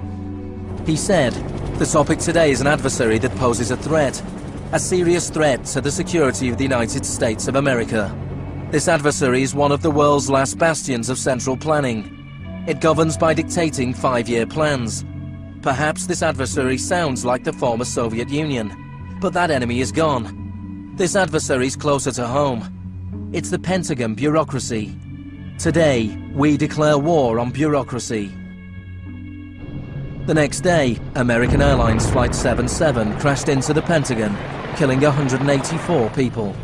Speaker 2: He said, "The topic today is an adversary that poses a threat. A serious threat to the security of the United States of America. This adversary is one of the world's last bastions of central planning. It governs by dictating 5-year plans. Perhaps this adversary sounds like the former Soviet Union, but that enemy is gone. This adversary is closer to home. It's the Pentagon bureaucracy. Today, we declare war on bureaucracy." The next day, American Airlines Flight 77 crashed into the Pentagon, killing 184 people.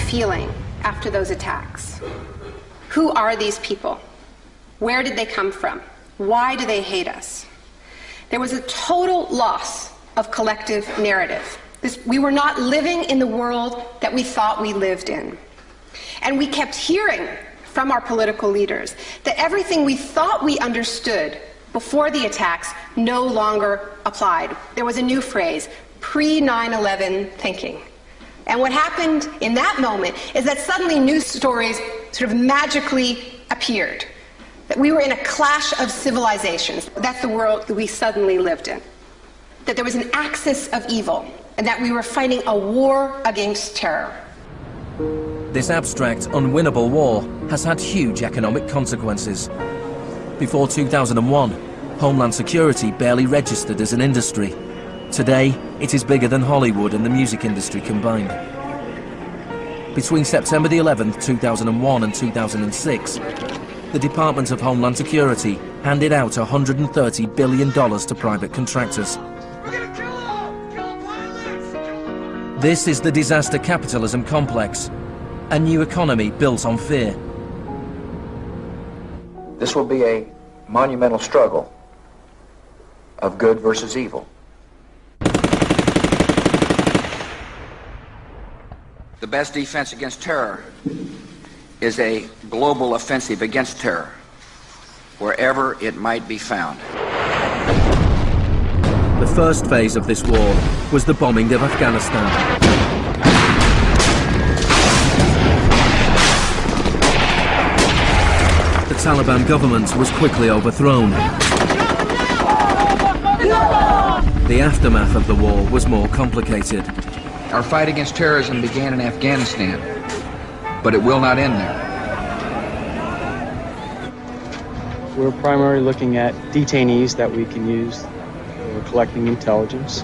Speaker 1: Feeling after those attacks. Who are these people? Where did they come from? Why do they hate us? There was a total loss of collective narrative. We were not living in the world that we thought we lived in. And we kept hearing from our political leaders that everything we thought we understood before the attacks no longer applied. There was a new phrase, pre-9/11 thinking. And what happened in that moment is that suddenly news stories sort of magically appeared. That we were in a clash of civilizations. That's the world that we suddenly lived in. That there was an axis of evil, and that we were fighting a war against terror.
Speaker 2: This abstract, unwinnable war has had huge economic consequences. Before 2001, Homeland Security barely registered as an industry. Today, it is bigger than Hollywood and the music industry combined. Between September the 11th, 2001 and 2006, the Department of Homeland Security handed out $130 billion to private contractors. This is the disaster capitalism complex, a new economy built on fear.
Speaker 10: This will be a monumental struggle of good versus evil. The best defense against terror is a global offensive against terror, wherever it might be found.
Speaker 2: The first phase of this war was the bombing of Afghanistan. The Taliban government was quickly overthrown. The aftermath of the war was more complicated.
Speaker 10: Our fight against terrorism began in Afghanistan, but it will not end there.
Speaker 18: We're primarily looking at detainees that we can use. We're collecting intelligence.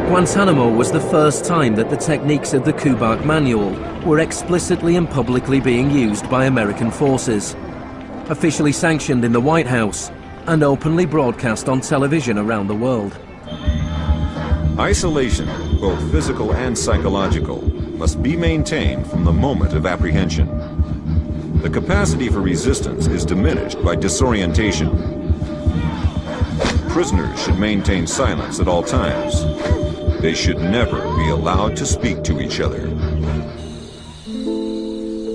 Speaker 2: Guantanamo was the first time that the techniques of the Kubark Manual were explicitly and publicly being used by American forces, officially sanctioned in the White House and openly broadcast on television around the world.
Speaker 3: Isolation, both physical and psychological, must be maintained from the moment of apprehension. The capacity for resistance is diminished by disorientation. Prisoners should maintain silence at all times. They should never be allowed to speak to each other.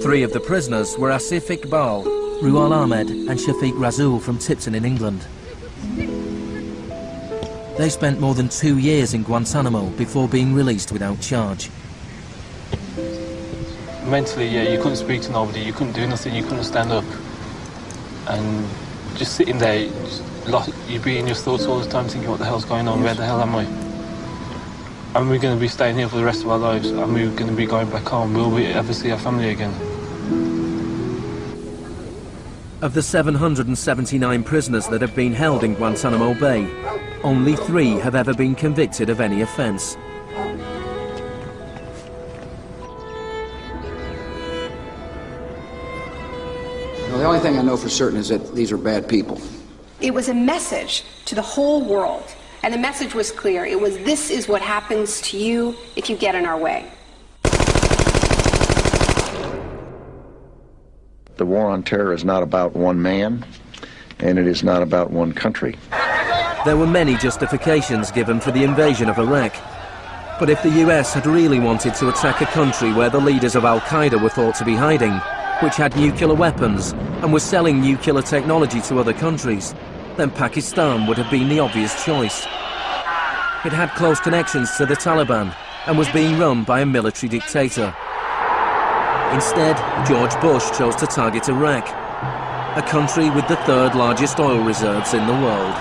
Speaker 2: 3 of the prisoners were Asif Iqbal, Ruhal Ahmed and Shafiq Rasool from Tipton in England. They spent more than 2 years in Guantanamo before being released without charge.
Speaker 18: Mentally, yeah, you couldn't speak to nobody, you couldn't do nothing, you couldn't stand up. And just sitting there, you'd be in your thoughts all the time thinking, what the hell's going on, where the hell am I? Are we going to be staying here for the rest of our lives? Are we going to be going back home? Will we ever see our family again?
Speaker 2: Of the 779 prisoners that have been held in Guantanamo Bay, only 3 have ever been convicted of any offence.
Speaker 15: Well, the only thing I know for certain is that these are bad people.
Speaker 1: It was a message to the whole world. And the message was clear. It was, this is what happens to you if you get in our way.
Speaker 10: The war on terror is not about one man, and it is not about one country.
Speaker 2: There were many justifications given for the invasion of Iraq. But if the US had really wanted to attack a country where the leaders of Al-Qaeda were thought to be hiding, which had nuclear weapons and was selling nuclear technology to other countries, then Pakistan would have been the obvious choice. It had close connections to the Taliban and was being run by a military dictator. Instead, George Bush chose to target Iraq, a country with the 3rd largest oil reserves in the world.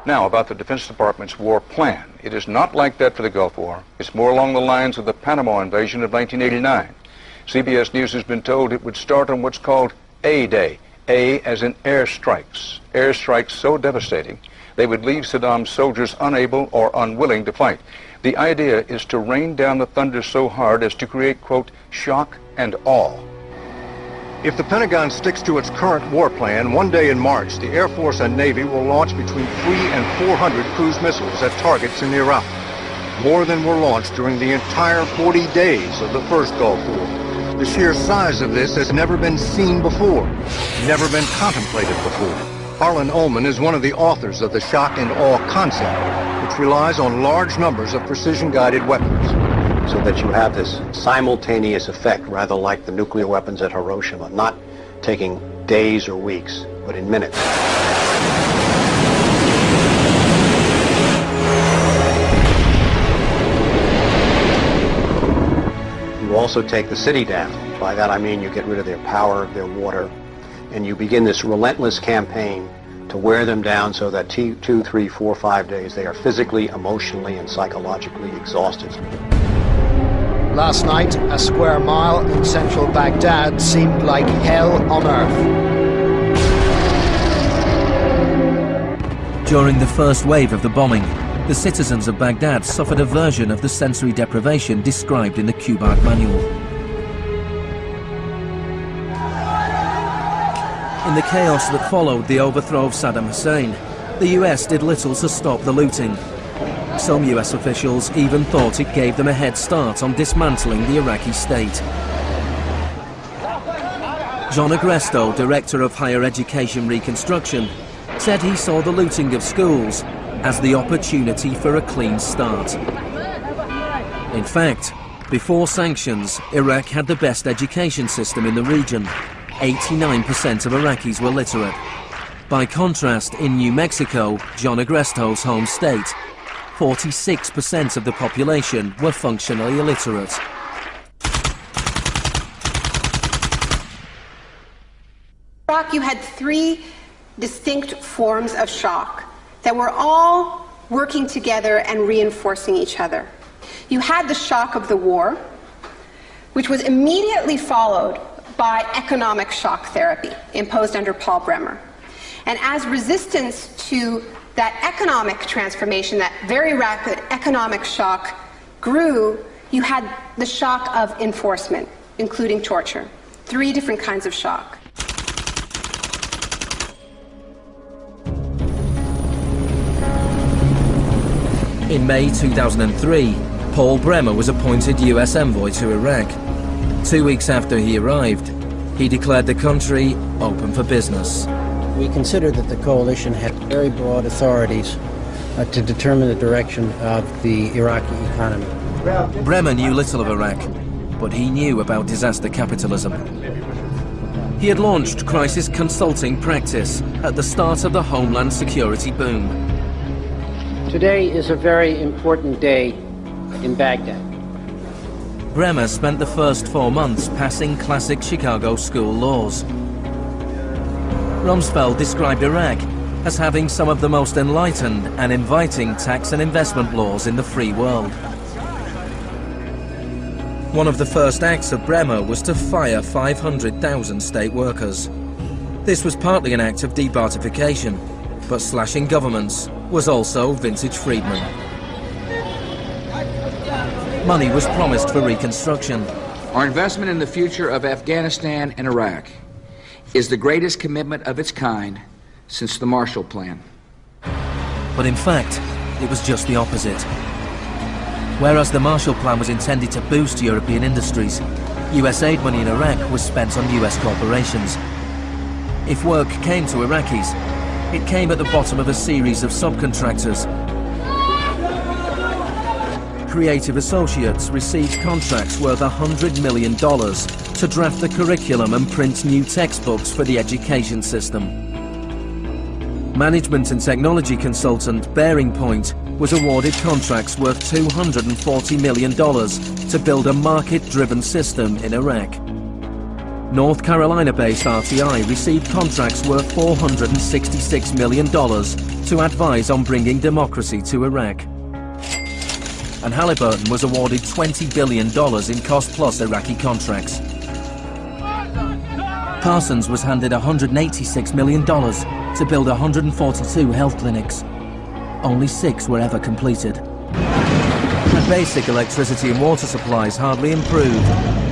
Speaker 19: Now, about the Defense Department's war plan. It is not like that for the Gulf War. It's more along the lines of the Panama invasion of 1989. CBS News has been told it would start on what's called A-Day. A as in airstrikes. Airstrikes so devastating, they would leave Saddam's soldiers unable or unwilling to fight. The idea is to rain down the thunder so hard as to create, quote, shock and awe.
Speaker 20: If the Pentagon sticks to its current war plan, one day in March, the Air Force and Navy will launch between 300 and 400 cruise missiles at targets in Iraq. More than were launched during the entire 40 days of the first Gulf War. The sheer size of this has never been seen before, never been contemplated before. Harlan Ullman is one of the authors of the shock and awe concept, which relies on large numbers of precision-guided weapons.
Speaker 22: So that you have this simultaneous effect, rather like the nuclear weapons at Hiroshima, not taking days or weeks, but in minutes. You also take the city down. By that I mean you get rid of their power, their water, and you begin this relentless campaign to wear them down so that 2, 3, 4, 5 days they are physically, emotionally, and psychologically exhausted.
Speaker 25: Last night, a square mile in central Baghdad seemed like hell on earth.
Speaker 2: During the first wave of the bombing, the citizens of Baghdad suffered a version of the sensory deprivation described in the Kubark Manual. In the chaos that followed the overthrow of Saddam Hussein, the US did little to stop the looting. Some US officials even thought it gave them a head start on dismantling the Iraqi state. John Agresto, Director of Higher Education Reconstruction, said he saw the looting of schools as the opportunity for a clean start. In fact, before sanctions, Iraq had the best education system in the region. 89% of Iraqis were literate. By contrast, in New Mexico, John Agresto's home state, 46% of the population were functionally illiterate.
Speaker 1: In Iraq, you had three distinct forms of shock that were all working together and reinforcing each other. You had the shock of the war, which was immediately followed by economic shock therapy imposed under Paul Bremer. And as resistance to that economic transformation, that very rapid economic shock grew, you had the shock of enforcement, including torture. Three different kinds of shock.
Speaker 2: In May 2003, Paul Bremer was appointed US envoy to Iraq. 2 weeks after he arrived, he declared the country open for business.
Speaker 25: We considered that the coalition had very broad authorities to determine the direction of the Iraqi economy.
Speaker 2: Bremer knew little of Iraq, but he knew about disaster capitalism. He had launched crisis consulting practice at the start of the Homeland Security boom.
Speaker 25: Today is a very important day in Baghdad.
Speaker 2: Bremer spent the first 4 months passing classic Chicago school laws. Rumsfeld described Iraq as having some of the most enlightened and inviting tax and investment laws in the free world. One of the first acts of Bremer was to fire 500,000 state workers. This was partly an act of debartification, but slashing governments was also vintage Friedman. Money was promised for reconstruction.
Speaker 15: Our investment in the future of Afghanistan and Iraq is the greatest commitment of its kind since the Marshall Plan.
Speaker 2: But in fact, it was just the opposite. Whereas the Marshall Plan was intended to boost European industries, US aid money in Iraq was spent on US corporations. If work came to Iraqis, it came at the bottom of a series of subcontractors. Creative associates received contracts worth $100 million to draft the curriculum and print new textbooks for the education system. Management and technology consultant Bearing Point was awarded contracts worth $240 million to build a market-driven system in Iraq. North Carolina-based RTI received contracts worth $466 million to advise on bringing democracy to Iraq. And Halliburton was awarded $20 billion in cost-plus Iraqi contracts. Parsons was handed $186 million to build 142 health clinics. Only 6 were ever completed. And basic electricity and water supplies hardly improved,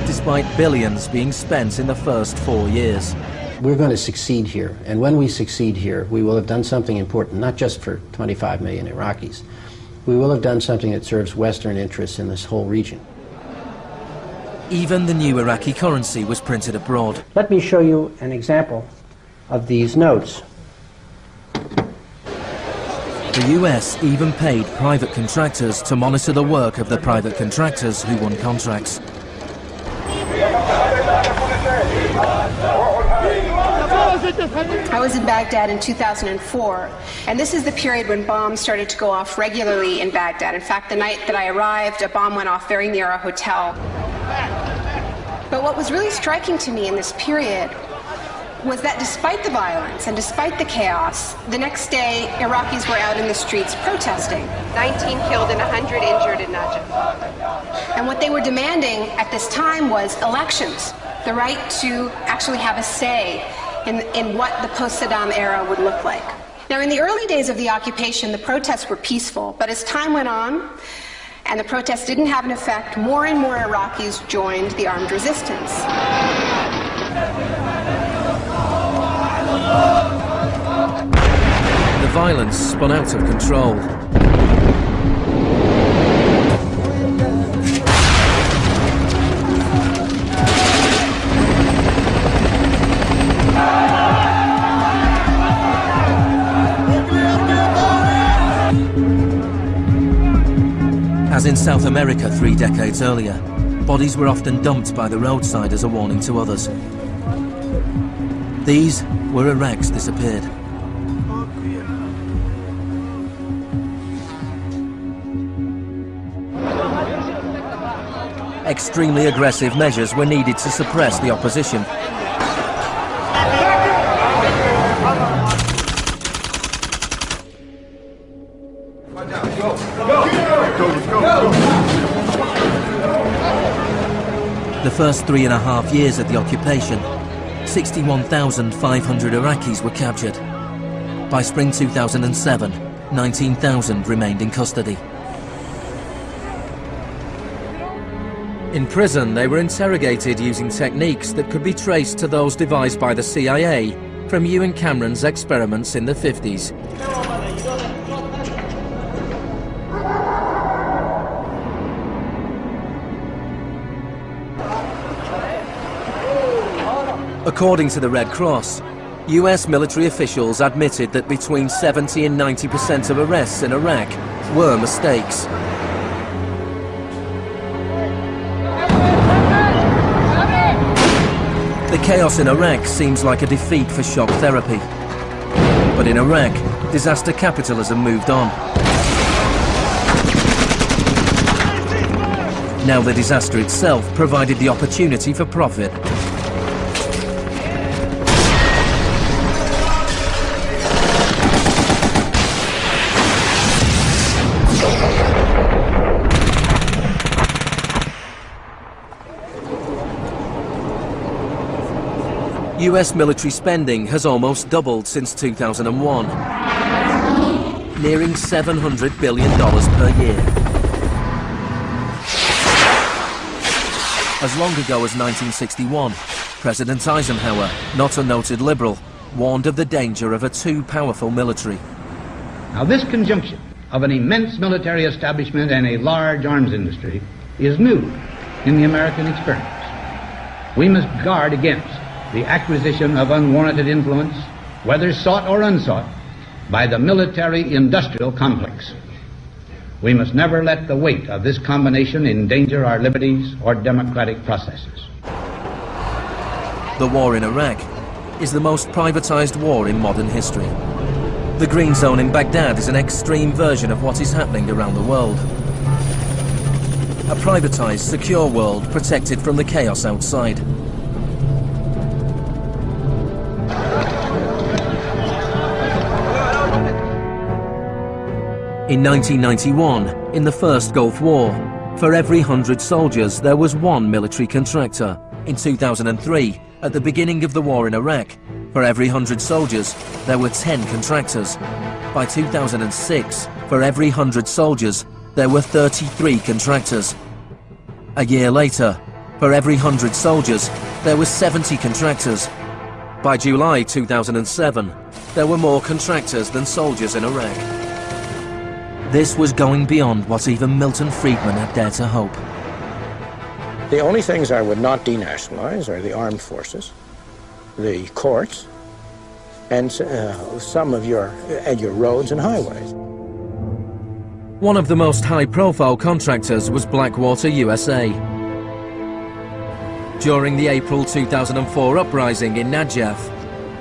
Speaker 2: despite billions being spent in the first 4 years.
Speaker 25: We're going to succeed here, and when we succeed here, we will have done something important, not just for 25 million Iraqis. We will have done something that serves Western interests in this whole region.
Speaker 2: Even the new Iraqi currency was printed abroad.
Speaker 25: Let me show you an example of these notes.
Speaker 2: The US even paid private contractors to monitor the work of the private contractors who won contracts.
Speaker 1: I was in Baghdad in 2004, and this is the period when bombs started to go off regularly in Baghdad. In fact, the night that I arrived, a bomb went off very near our hotel. But what was really striking to me in this period was that despite the violence and despite the chaos, the next day, Iraqis were out in the streets protesting. 19 killed and 100 injured in Najaf. And what they were demanding at this time was elections, the right to actually have a say in what the post-Saddam era would look like. Now, in the early days of the occupation, the protests were peaceful, but as time went on, and the protests didn't have an effect, more and more Iraqis joined the armed resistance.
Speaker 2: The violence spun out of control. As in South America 3 decades earlier, bodies were often dumped by the roadside as a warning to others. These were Iraq's disappeared. Extremely aggressive measures were needed to suppress the opposition. The first 3.5 years of the occupation, 61,500 Iraqis were captured. By spring 2007, 19,000 remained in custody. In prison, they were interrogated using techniques that could be traced to those devised by the CIA from Ewan Cameron's experiments in the 50s. According to the Red Cross, US military officials admitted that between 70 and 90% of arrests in Iraq were mistakes. The chaos in Iraq seems like a defeat for shock therapy. But in Iraq, disaster capitalism moved on. Now the disaster itself provided the opportunity for profit. US military spending has almost doubled since 2001, nearing $700 billion per year. As long ago as 1961, President Eisenhower, not a noted liberal, warned of the danger of a too powerful military.
Speaker 6: Now this conjunction of an immense military establishment and a large arms industry is new in the American experience. We must guard against the acquisition of unwarranted influence, whether sought or unsought, by the military-industrial complex. We must never let the weight of this combination endanger our liberties or democratic processes.
Speaker 2: The war in Iraq is the most privatized war in modern history. The Green Zone in Baghdad is an extreme version of what is happening around the world. A privatized, secure world protected from the chaos outside. In 1991, in the First Gulf War, for every 100 soldiers there was one military contractor. In 2003, at the beginning of the war in Iraq, for every 100 soldiers there were 10 contractors. By 2006, for every 100 soldiers there were 33 contractors. A year later, for every 100 soldiers there were 70 contractors. By July 2007, there were more contractors than soldiers in Iraq. This was going beyond what even Milton Friedman had dared to hope.
Speaker 9: The only things I would not denationalize are the armed forces, the courts, and some of your roads and highways.
Speaker 2: One of the most high-profile contractors was Blackwater USA. During the April 2004 uprising in Najaf,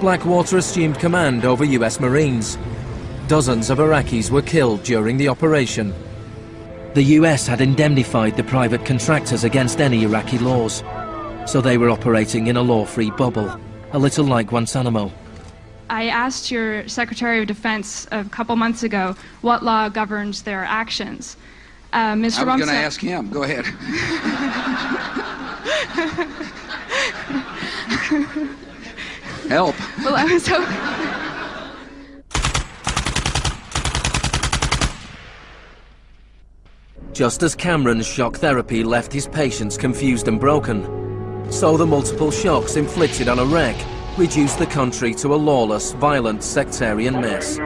Speaker 2: Blackwater assumed command over US Marines. Dozens of Iraqis were killed during the operation. The US had indemnified the private contractors against any Iraqi laws, so they were operating in a law-free bubble, a little like Guantanamo.
Speaker 7: I asked your Secretary of Defense a couple months ago what law governs their actions. Mr.
Speaker 15: I was going to ask him. Go ahead. Help.
Speaker 7: Well, I was hoping...
Speaker 2: Just as Cameron's shock therapy left his patients confused and broken, so the multiple shocks inflicted on Iraq reduced the country to a lawless, violent, sectarian mess.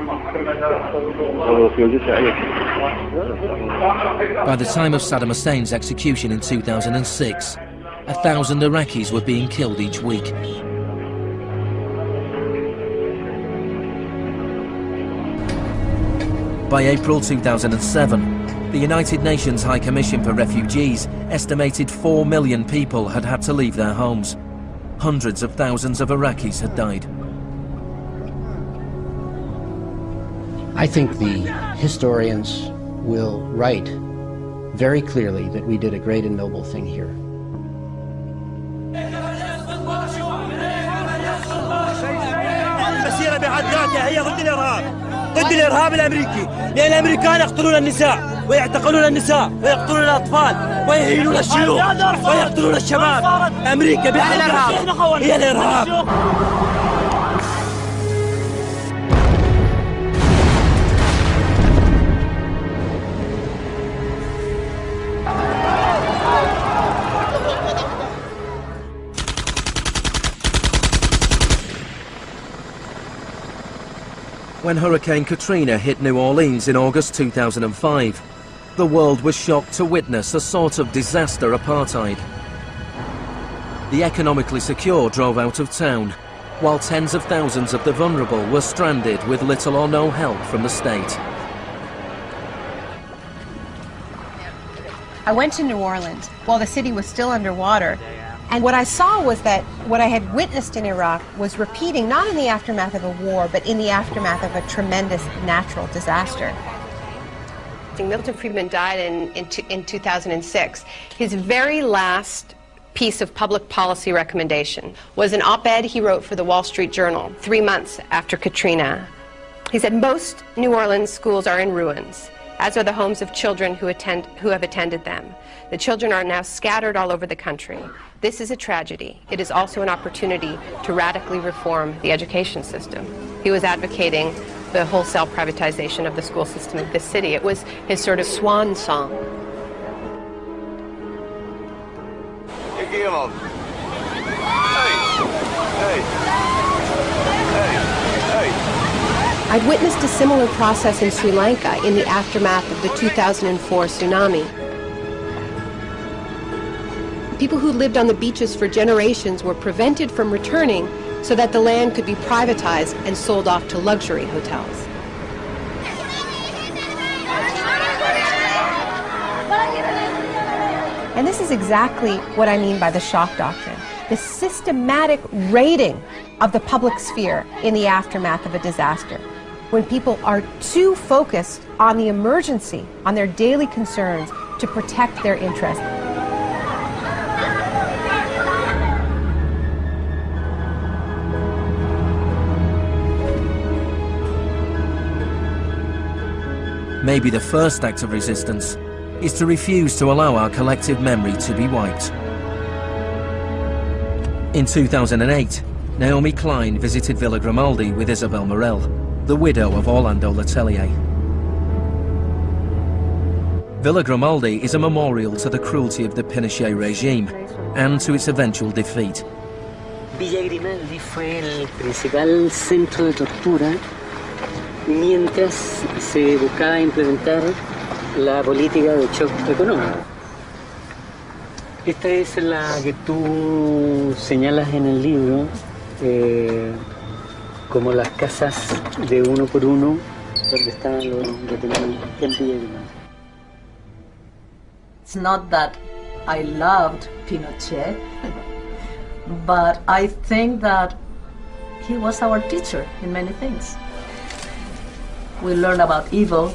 Speaker 2: By the time of Saddam Hussein's execution in 2006, 1,000 Iraqis were being killed each week. By April 2007, the United Nations High Commission for Refugees estimated 4 million people had had to leave their homes. Hundreds of thousands of Iraqis had died.
Speaker 25: I think the historians will write very clearly that we did a great and noble thing here.
Speaker 4: المسيرة بحد ذاتها هي ضد الإرهاب، ضد الإرهاب الأمريكي، لأن الأمريكان يقتلون النساء ويعتقلون النساء ويقتلون الأطفال ويهينون الشيوخ ويقتلون الشباب. أمريكا بحد ذاتها هي الإرهاب.
Speaker 2: When Hurricane Katrina hit New Orleans in August 2005, the world was shocked to witness a sort of disaster apartheid. The economically secure drove out of town, while tens of thousands of the vulnerable were stranded with little or no help from the state.
Speaker 1: I went to New Orleans while the city was still underwater, and what I saw was that what I had witnessed in Iraq was repeating, not in the aftermath of a war, but in the aftermath of a tremendous natural disaster. Milton Friedman died in 2006. His very last piece of public policy recommendation was an op-ed he wrote for the Wall Street Journal 3 months after Katrina. He said, "Most New Orleans schools are in ruins, as are the homes of children who have attended them. The children are now scattered all over the country. This is a tragedy. It is also an opportunity to radically reform the education system." He was advocating the wholesale privatization of the school system in this city. It was his sort of swan song. I'd witnessed a similar process in Sri Lanka in the aftermath of the 2004 tsunami. People who lived on the beaches for generations were prevented from returning so that the land could be privatized and sold off to luxury hotels. And this is exactly what I mean by the shock doctrine, the systematic raiding of the public sphere in the aftermath of a disaster. When people are too focused on the emergency, on their daily concerns, to protect their interests.
Speaker 2: Maybe the first act of resistance is to refuse to allow our collective memory to be wiped. In 2008, Naomi Klein visited Villa Grimaldi with Isabel Morel, the widow of Orlando Letelier. Villa Grimaldi is a memorial to the cruelty of the Pinochet regime and to its eventual defeat.
Speaker 8: Villa Grimaldi fue el principal centro de tortura mientras se buscaba implementar la política de shock económico. Esta es la que tú señalas en el libro como las casas de uno por uno donde estaban los detenidos en Villa Grimaldi.
Speaker 17: It's not that I loved Pinochet, but I think that he was our teacher in many things. We learned about evil.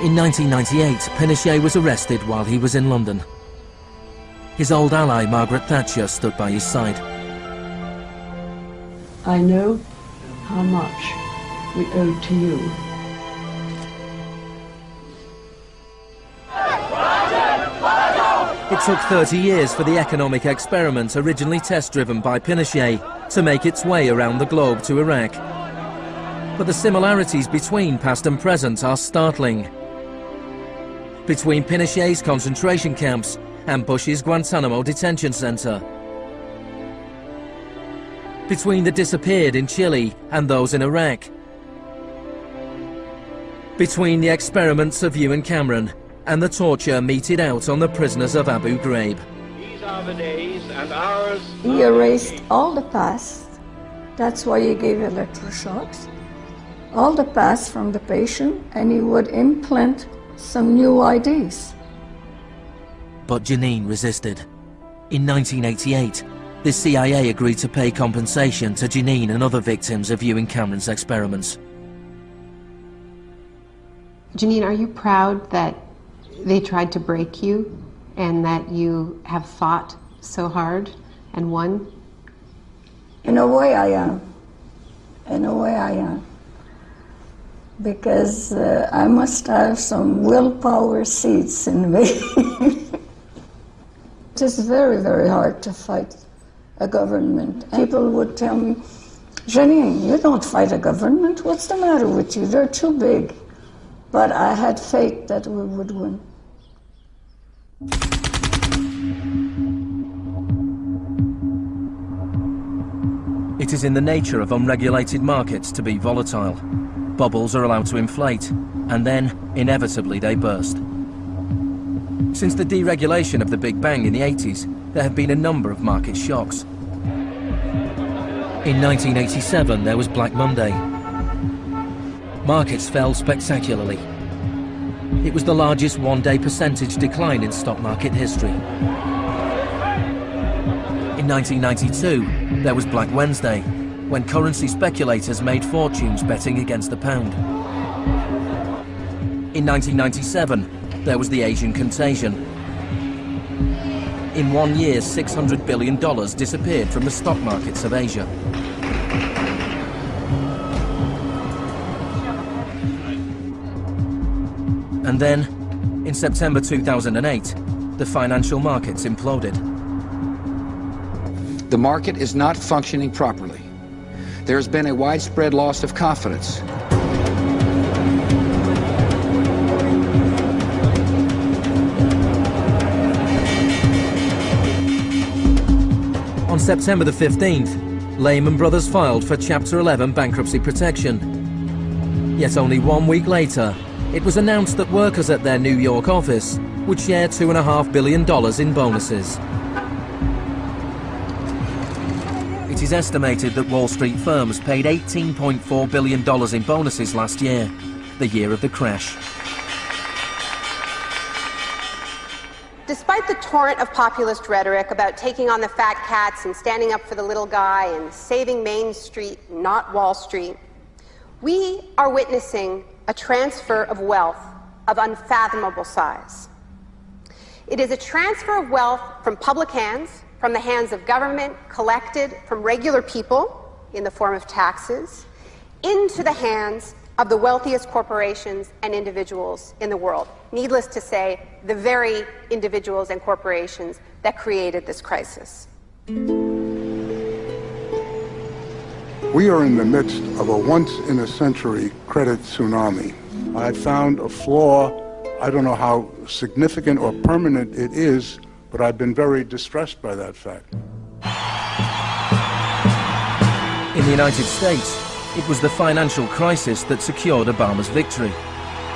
Speaker 2: In 1998, Pinochet was arrested while he was in London. His old ally, Margaret Thatcher, stood by his side.
Speaker 17: I know how much we owe to you.
Speaker 2: It took 30 years for the economic experiment originally test-driven by Pinochet to make its way around the globe to Iraq. But the similarities between past and present are startling. between Pinochet's concentration camps and Bush's Guantanamo detention center, between the disappeared in Chile and those in Iraq, between the experiments of Ewan Cameron and the torture meted out on the prisoners of Abu Ghraib.
Speaker 11: These are the days and hours.
Speaker 12: He erased all the past. That's why he gave electroshocks. All the past from the patient, and he would implant some new ideas.
Speaker 2: But Janine resisted. In 1988, the CIA agreed to pay compensation to Janine and other victims of Ewan Cameron's experiments.
Speaker 21: Janine, are you proud that they tried to break you and that you have fought so hard and won?
Speaker 12: In a way I am. In a way I am. Because I must have some willpower seeds in me. It is very, very hard to fight a government. People would tell me, Janine, you don't fight a government. What's the matter with you? They're too big. But I had faith that we would win.
Speaker 2: It is in the nature of unregulated markets to be volatile. Bubbles are allowed to inflate, and then, inevitably, they burst. Since the deregulation of the Big Bang in the 80s, there have been a number of market shocks. In 1987, there was Black Monday. Markets fell spectacularly. It was the largest one-day percentage decline in stock market history. In 1992, there was Black Wednesday, when currency speculators made fortunes betting against the pound. In 1997, there was the Asian contagion. In 1 year, $600 billion disappeared from the stock markets of Asia. And then, in September 2008, the financial markets imploded.
Speaker 15: The market is not functioning properly. There has been a widespread loss of confidence.
Speaker 2: On September the 15th, Lehman Brothers filed for Chapter 11 bankruptcy protection. Yet only 1 week later, it was announced that workers at their New York office would share $2.5 billion in bonuses. It is estimated that Wall Street firms paid $18.4 billion in bonuses last year, the year of the crash.
Speaker 1: Despite the torrent of populist rhetoric about taking on the fat cats and standing up for the little guy and saving Main Street, not Wall Street, we are witnessing a transfer of wealth of unfathomable size. It is a transfer of wealth from public hands, from the hands of government, collected from regular people in the form of taxes, into the hands of the wealthiest corporations and individuals in the world. Needless to say, the very individuals and corporations that created this crisis.
Speaker 23: We are in the midst of a once-in-a-century credit tsunami. I found a flaw. I don't know how significant or permanent it is, but I've been very distressed by that fact.
Speaker 2: In the United States, it was the financial crisis that secured Obama's victory.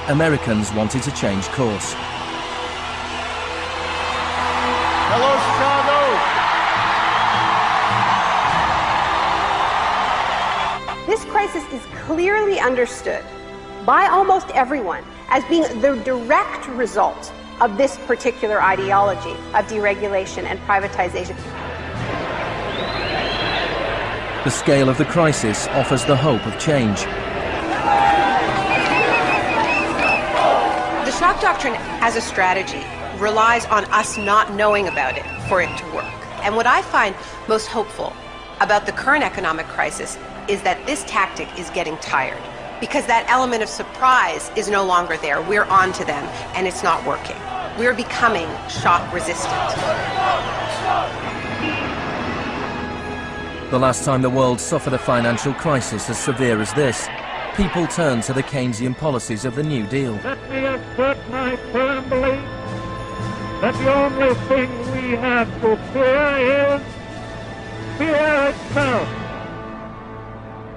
Speaker 2: Americans wanted to change course.
Speaker 5: Hello, Chicago!
Speaker 1: This crisis is clearly understood by almost everyone as being the direct result of this particular ideology of deregulation and privatization.
Speaker 2: The scale of the crisis offers the hope of change.
Speaker 1: The shock doctrine as a strategy relies on us not knowing about it for it to work. And what I find most hopeful about the current economic crisis is that this tactic is getting tired, because that element of surprise is no longer there. We're on to them, and it's not working. We're becoming shock resistant.
Speaker 2: The last time the world suffered a financial crisis as severe as this, people turned to the Keynesian policies of the New Deal.
Speaker 11: Let me assert my firm belief that the only thing we have to fear is fear itself.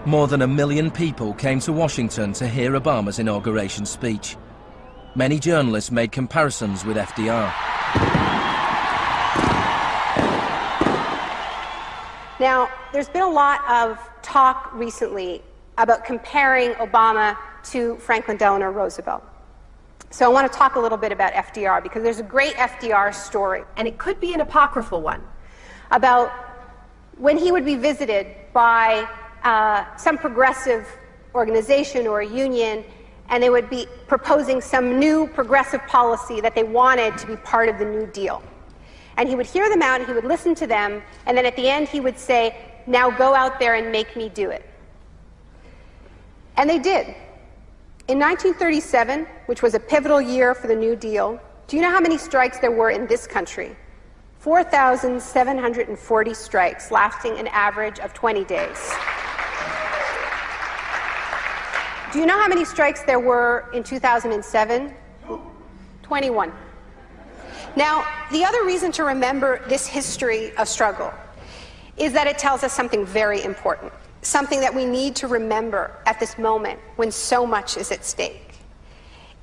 Speaker 2: More than 1 million people came to Washington to hear Obama's inauguration speech. Many journalists made comparisons with FDR.
Speaker 1: Now, there's been a lot of talk recently about comparing Obama to Franklin Delano Roosevelt. So I want to talk a little bit about FDR, because there's a great FDR story, and it could be an apocryphal one, about when he would be visited by some progressive organization or a union, and they would be proposing some new progressive policy that they wanted to be part of the New Deal. And he would hear them out, and he would listen to them, and then at the end he would say, "Now go out there and make me do it." And they did. In 1937, which was a pivotal year for the New Deal, do you know how many strikes there were in this country? 4,740 strikes, lasting an average of 20 days. Do you know how many strikes there were in 2007? 21. Now, the other reason to remember this history of struggle is that it tells us something very important, something that we need to remember at this moment when so much is at stake.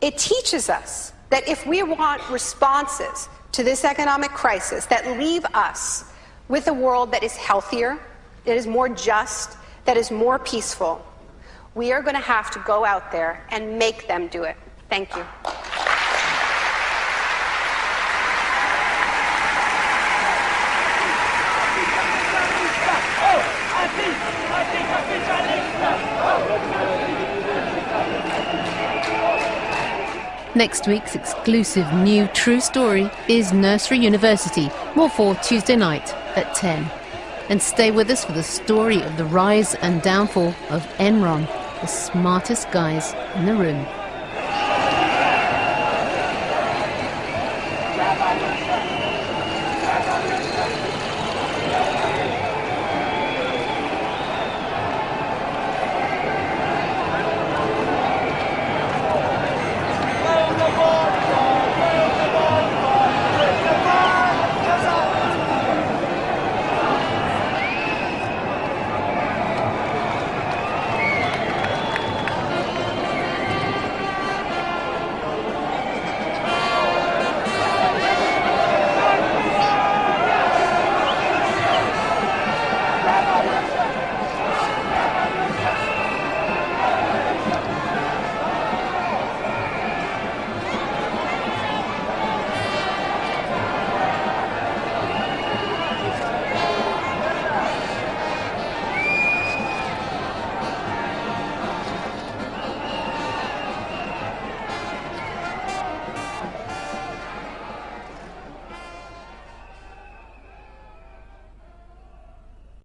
Speaker 1: It teaches us that if we want responses to this economic crisis that leave us with a world that is healthier, that is more just, that is more peaceful, we are going to have to go out there and make them do it. Thank you.
Speaker 3: Next week's exclusive new true story is Nursery University, more for Tuesday night at 10. And stay with us for the story of the rise and downfall of Enron, the smartest guys in the room.